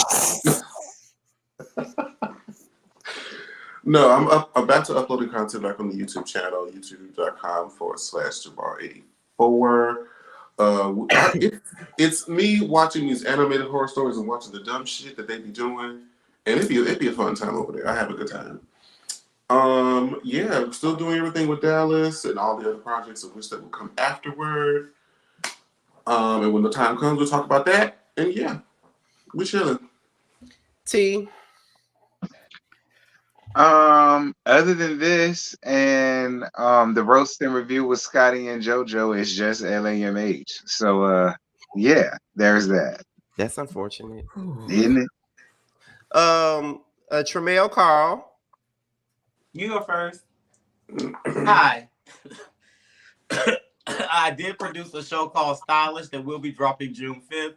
No, I'm about to uploading content back on the YouTube channel, youtube.com/Jamar84. It's me watching these animated horror stories and watching the dumb shit that they be doing, and it'd be a fun time over there. I have a good time. Yeah, I'm still doing everything with Dallas and all the other projects of which that will come afterward. And when the time comes, we'll talk about that. And yeah, we chilling. T. Other than this and the roast and review with Scotty and JoJo is just LAMH. So yeah, there's that. That's unfortunate. Isn't it? Tremel Carl. You go first. Hi. I did produce a show called Stylish that will be dropping June 5th.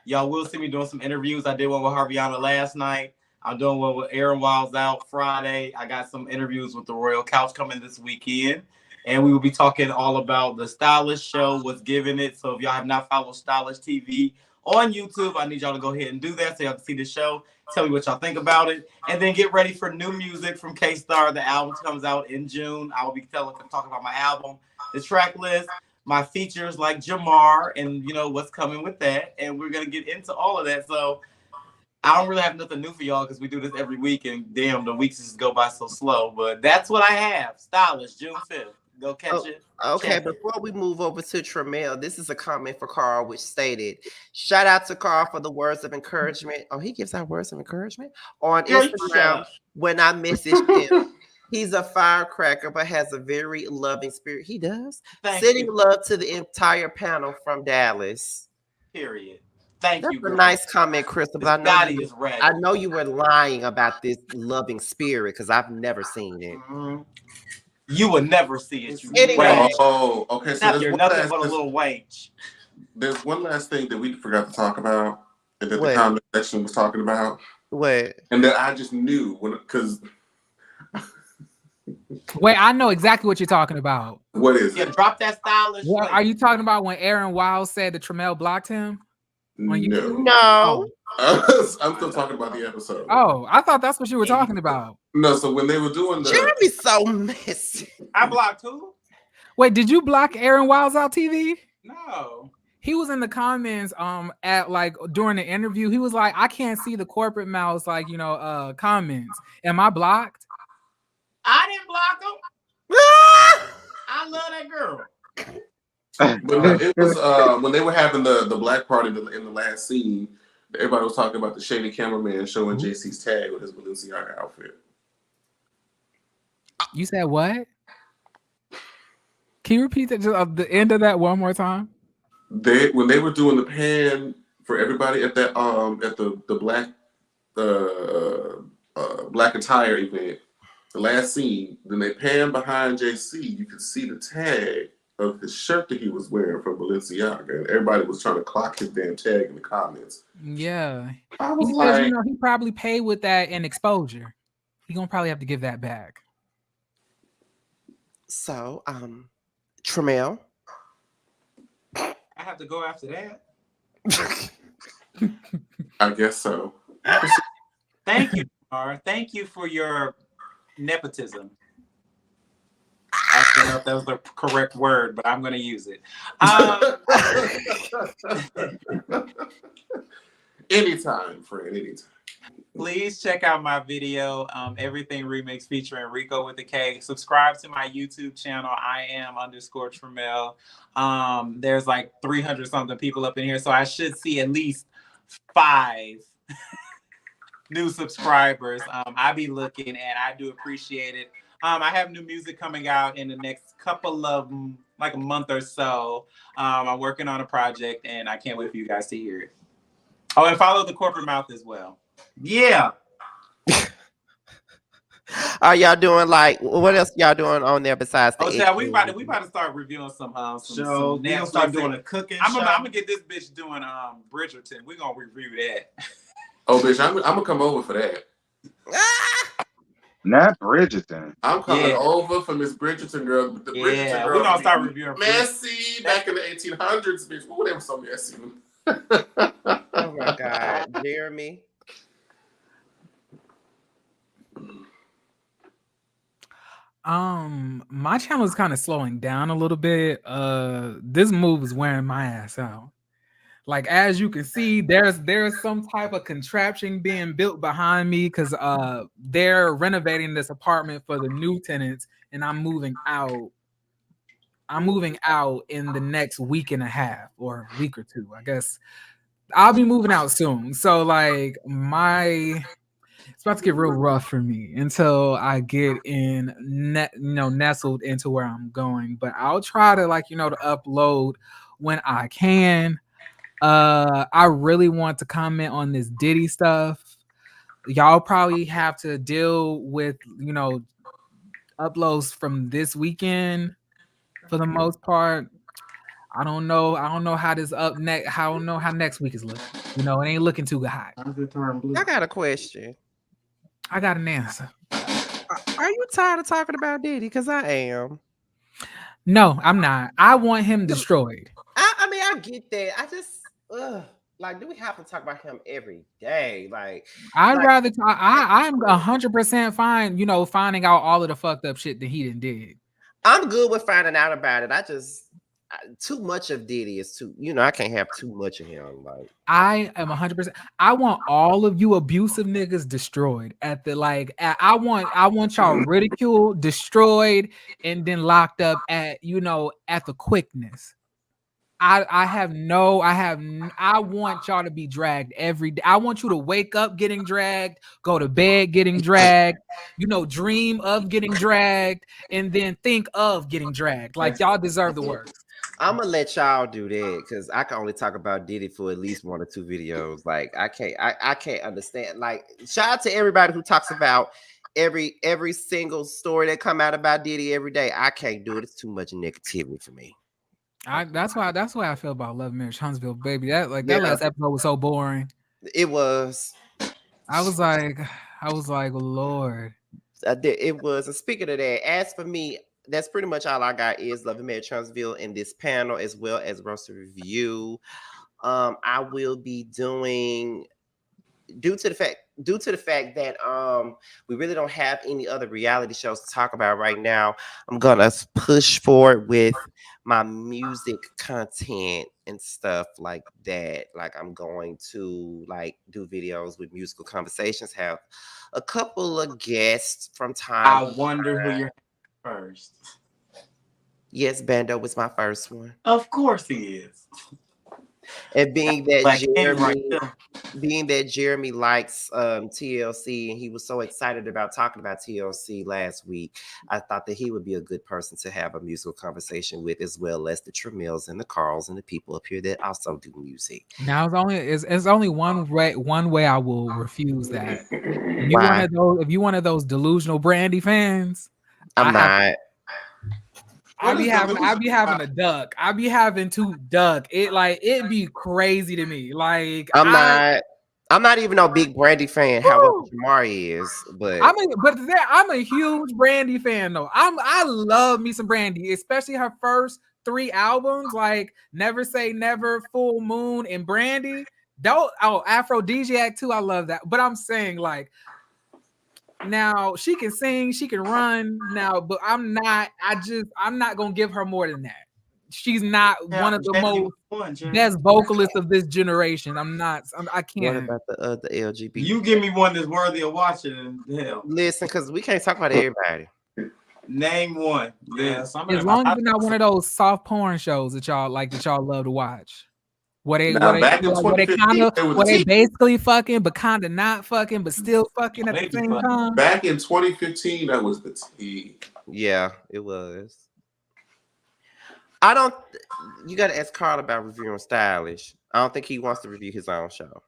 Y'all will see me doing some interviews. I did one with Harviana last night. I'm doing one with Aaron Wiles out Friday. I got some interviews with the Royal Couch coming this weekend. And we will be talking all about the Stylish show, what's giving it. So if y'all have not followed Stylish TV on YouTube, I need y'all to go ahead and do that so y'all can see the show. Tell me what y'all think about it. And then get ready for new music from K-Star. The album comes out in June. I will be talking about my album, the track list, my features like Jamar, and you know what's coming with that. And we're going to get into all of that. So I don't really have nothing new for y'all because we do this every week, and damn, the weeks just go by so slow. But that's what I have. Stylish, June 5th. Go catch it. Okay, before we move over to Tremel, this is a comment for Carl, which stated, shout out to Carl for the words of encouragement. Oh, he gives out words of encouragement on Instagram when I message him. He's a firecracker, but has a very loving spirit. He does. Sending love to the entire panel from Dallas. Period. Thank you. That's a nice comment, Crystal. But I know you were lying about this loving spirit because I've never seen it. Mm-hmm. You will never see it. Anyway. Oh, okay. So you're nothing but a little wage. There's one last thing that we forgot to talk about, and that the comment section was talking about. What? And that I just knew because. Wait, I know exactly what you're talking about. What is it? Drop that Stylish. What are you talking about when Aaron Wiles said that Tremel blocked him? No. I'm still talking about the episode. Oh, I thought that's what you were talking about. No, so when they were doing the Jeremy's so messy. I blocked who? Wait, did you block Aaron Wiles out TV? No. He was in the comments at like during the interview. He was like, I can't see the corporate mouse, like, you know, comments. Am I blocked? I didn't block him. I love that girl. But it was when they were having the black party in the last scene, everybody was talking about the shady cameraman showing JC's tag with his Balenciaga outfit. You said what? Can you repeat the end of that one more time? When they were doing the pan for everybody at that at the black attire event, the last scene, then they panned behind JC, you could see the tag of his shirt that he was wearing from Balenciaga, and everybody was trying to clock his damn tag in the comments. Yeah, I was like, you know, he probably paid with that in exposure. He gonna probably have to give that back. So, Tremel, I have to go after that. I guess so. Thank you, Mar. Thank you for your nepotism. I don't know if that was the correct word, but I'm going to use it. Anytime, friend, anytime. Please check out my video, Everything Remix featuring Rico with the K. Subscribe to my YouTube channel, _Tremel. There's like 300 something people up in here, so I should see at least 5 new subscribers. I be looking, and I do appreciate it. I have new music coming out in the next couple of, like a month or so. I'm working on a project, and I can't wait for you guys to hear it. Oh, and follow the Corporate Mouth as well. Yeah. Are y'all doing like what else y'all doing on there besides the Oh, X child, Men? we about to start reviewing some So we gonna Netflix. start doing a cooking I'm show. gonna get this bitch doing Bridgerton. We gonna review that. Oh, bitch, I'm gonna come over for that. Ah! Not Bridgerton. I'm coming Yeah. over for Miss Bridgerton, girl. The Bridgerton Yeah, girl. we gonna start reviewing messy back in the 1800s, bitch. Ooh, they were so messy. Oh my God, Jeremy. My channel is kind of slowing down a little bit. This move is wearing my ass out. Like as you can see, there's some type of contraption being built behind me because they're renovating this apartment for the new tenants, and I'm moving out. I'm moving out in the next week and a half or week or two. I guess I'll be moving out soon. So like it's about to get real rough for me until I get nestled into where I'm going. But I'll try to to upload when I can. I really want to comment on this Diddy stuff. Y'all probably have to deal with uploads from this weekend for the most part. I don't know. I don't know how this up next. I don't know how next week is looking. It ain't looking too hot. How's it turn blue? I got a question. I got an answer. Are you tired of talking about Diddy? Because I am. No, I'm not. I want him destroyed. I mean, I get that. I just like, do we have to talk about him every day? I'd like, rather talk. I'm 100% fine. Finding out all of the fucked up shit that he done did. I'm good with finding out about it. Too much of Diddy is too. I can't have too much of him. Like, I am 100%. I want all of you abusive niggas destroyed I want y'all ridiculed, destroyed, and then locked up at the quickness. I want y'all to be dragged every day. I want you to wake up getting dragged, go to bed getting dragged, dream of getting dragged, and then think of getting dragged. Like y'all deserve the worst. I'm gonna let y'all do that because I can only talk about Diddy for at least 1 or 2 videos. Like, I can't understand. Like, shout out to everybody who talks about every single story that come out about Diddy every day. I can't do it. It's too much negativity for me. That's why I feel about Love Marriage Huntsville, baby. That Yeah. last episode was so boring. It was. I was like, Lord. It was. And speaking of that, as for me, that's pretty much all I got is Love and Marriage Huntsville in this panel as well as roster review. I will be doing due to the fact that we really don't have any other reality shows to talk about right now. I'm gonna push forward with my music content and stuff like that. Like, I'm going to do videos with musical conversations, have a couple of guests from time. I wonder who you're first. Yes, Bando was my first one. Of course he is. And being that Like Jeremy likes TLC, and he was so excited about talking about TLC last week, I thought that he would be a good person to have a musical conversation with, as well as the Tremills and the Carls and the people up here that also do music. Now it's only one way I will refuse that. If Why? you one of those delusional Brandy fans, I'm not. I be having a duck. I be having to duck. It'd be crazy to me. Like I'm not even no big Brandy fan. However, Jamari is, but I'm a huge Brandy fan though. I love me some Brandy, especially her first 3 albums, like Never Say Never, Full Moon, and Brandy. Aphrodisiac too. I love that. But I'm saying now she can sing, she can run now, but I'm not gonna give her more than that. She's not one of the most best vocalists of this generation. I can't. What about the LGBT? You give me one that's worthy of watching. Hell, listen, because we can't talk about everybody. Name one. As long as it's not one of those soft porn shows that y'all love to watch. Where they basically fucking, but kind of not fucking, but still fucking at the same time. Back in 2015, that was the tea. Yeah, it was. You got to ask Carl about reviewing Stylish. I don't think he wants to review his own show.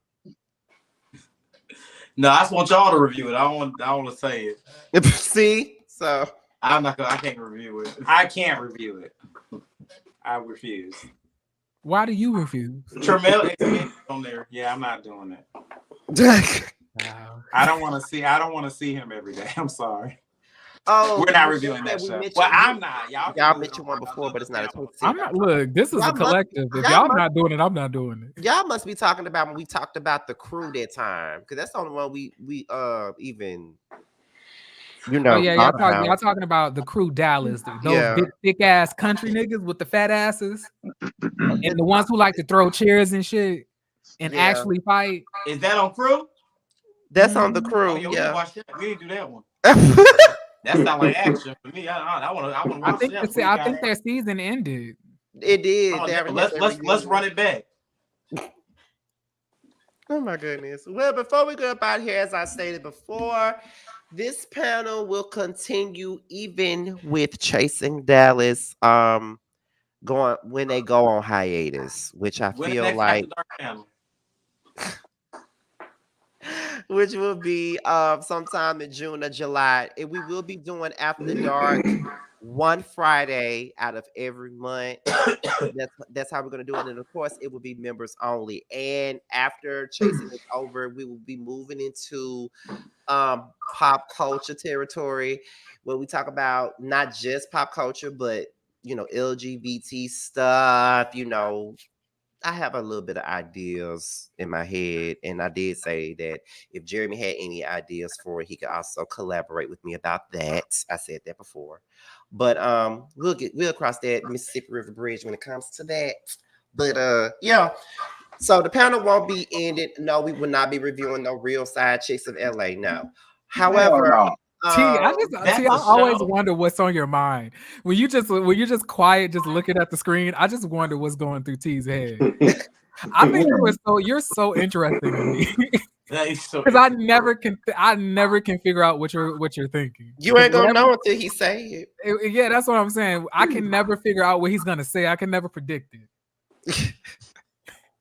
No, I just want y'all to review it. I don't want to say it. See, so I'm not gonna. I can't review it. I can't review it. I refuse. Why do you refuse? Tremel X on there. Yeah, I'm not doing it. Wow. I don't want to see him every day. I'm sorry. oh, We're not reviewing that we show. mentioned- Well, I'm not. Y'all Y'all can do it mentioned on one before, but it's not a another Twitch. channel. I'm not. Look, this is Y'all a collective. If y'all y'all must- not doing it, I'm not doing it. Y'all must be talking about when we talked about the crew that time, because that's the only one we even Oh yeah, thought about. y'all talking about the crew Dallas, those Yeah. big thick ass country niggas with the fat asses, and the ones who like to throw chairs and shit and Yeah. actually fight. Is that on crew? That's on the Mhm. crew. Oh yeah, we yeah. can watch that. We didn't do that one. That sounds like action for me. I want to I watch think that. I think their season ended. It did. Oh, They yeah, already had their let's reunion. run it back. Oh my goodness. Well, before we go about here, as I stated before, this panel will continue even with Chasing Dallas going when they go on hiatus, which I When feel next like After Dark panel? which will be sometime in June or July. And we will be doing After Dark one Friday out of every month. That's how we're gonna do it. And of course, it will be members only. And after Chasing is over, we will be moving into pop culture territory where we talk about not just pop culture, but LGBT stuff. I have a little bit of ideas in my head, and I did say that if Jeremy had any ideas for it, he could also collaborate with me about that. I said that before, but we'll cross that Mississippi River Bridge when it comes to that. But yeah. So the panel won't be ended. No, we will not be reviewing no Real Side Chicks of LA. No. However, Hell That's I a always show. wonder what's on your mind when you're just quiet, just looking at the screen. I just wonder what's going through T's head. I think you're so interesting to me That is so because I never can figure out what you're thinking. you ain't gonna know until he say it. Yeah, that's what I'm saying. I can never figure out what he's gonna say. I can never predict it.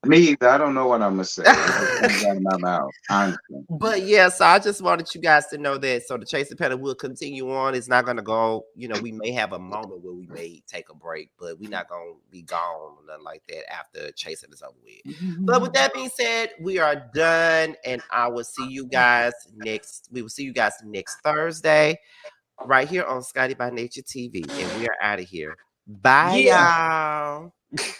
Me either. I don't know what I'm gonna say. It just comes out of my mouth. Honestly. But yeah, so I just wanted you guys to know that. So the Chasing Panel will continue on. It's not gonna go, we may have a moment where we may take a break, but we're not gonna be gone or nothing like that after Chasing is over with. But with that being said, we are done, and I will see you guys next. We will see you guys next Thursday, right here on Scotty by Nature TV, and we are out of here. Bye, Yeah. y'all.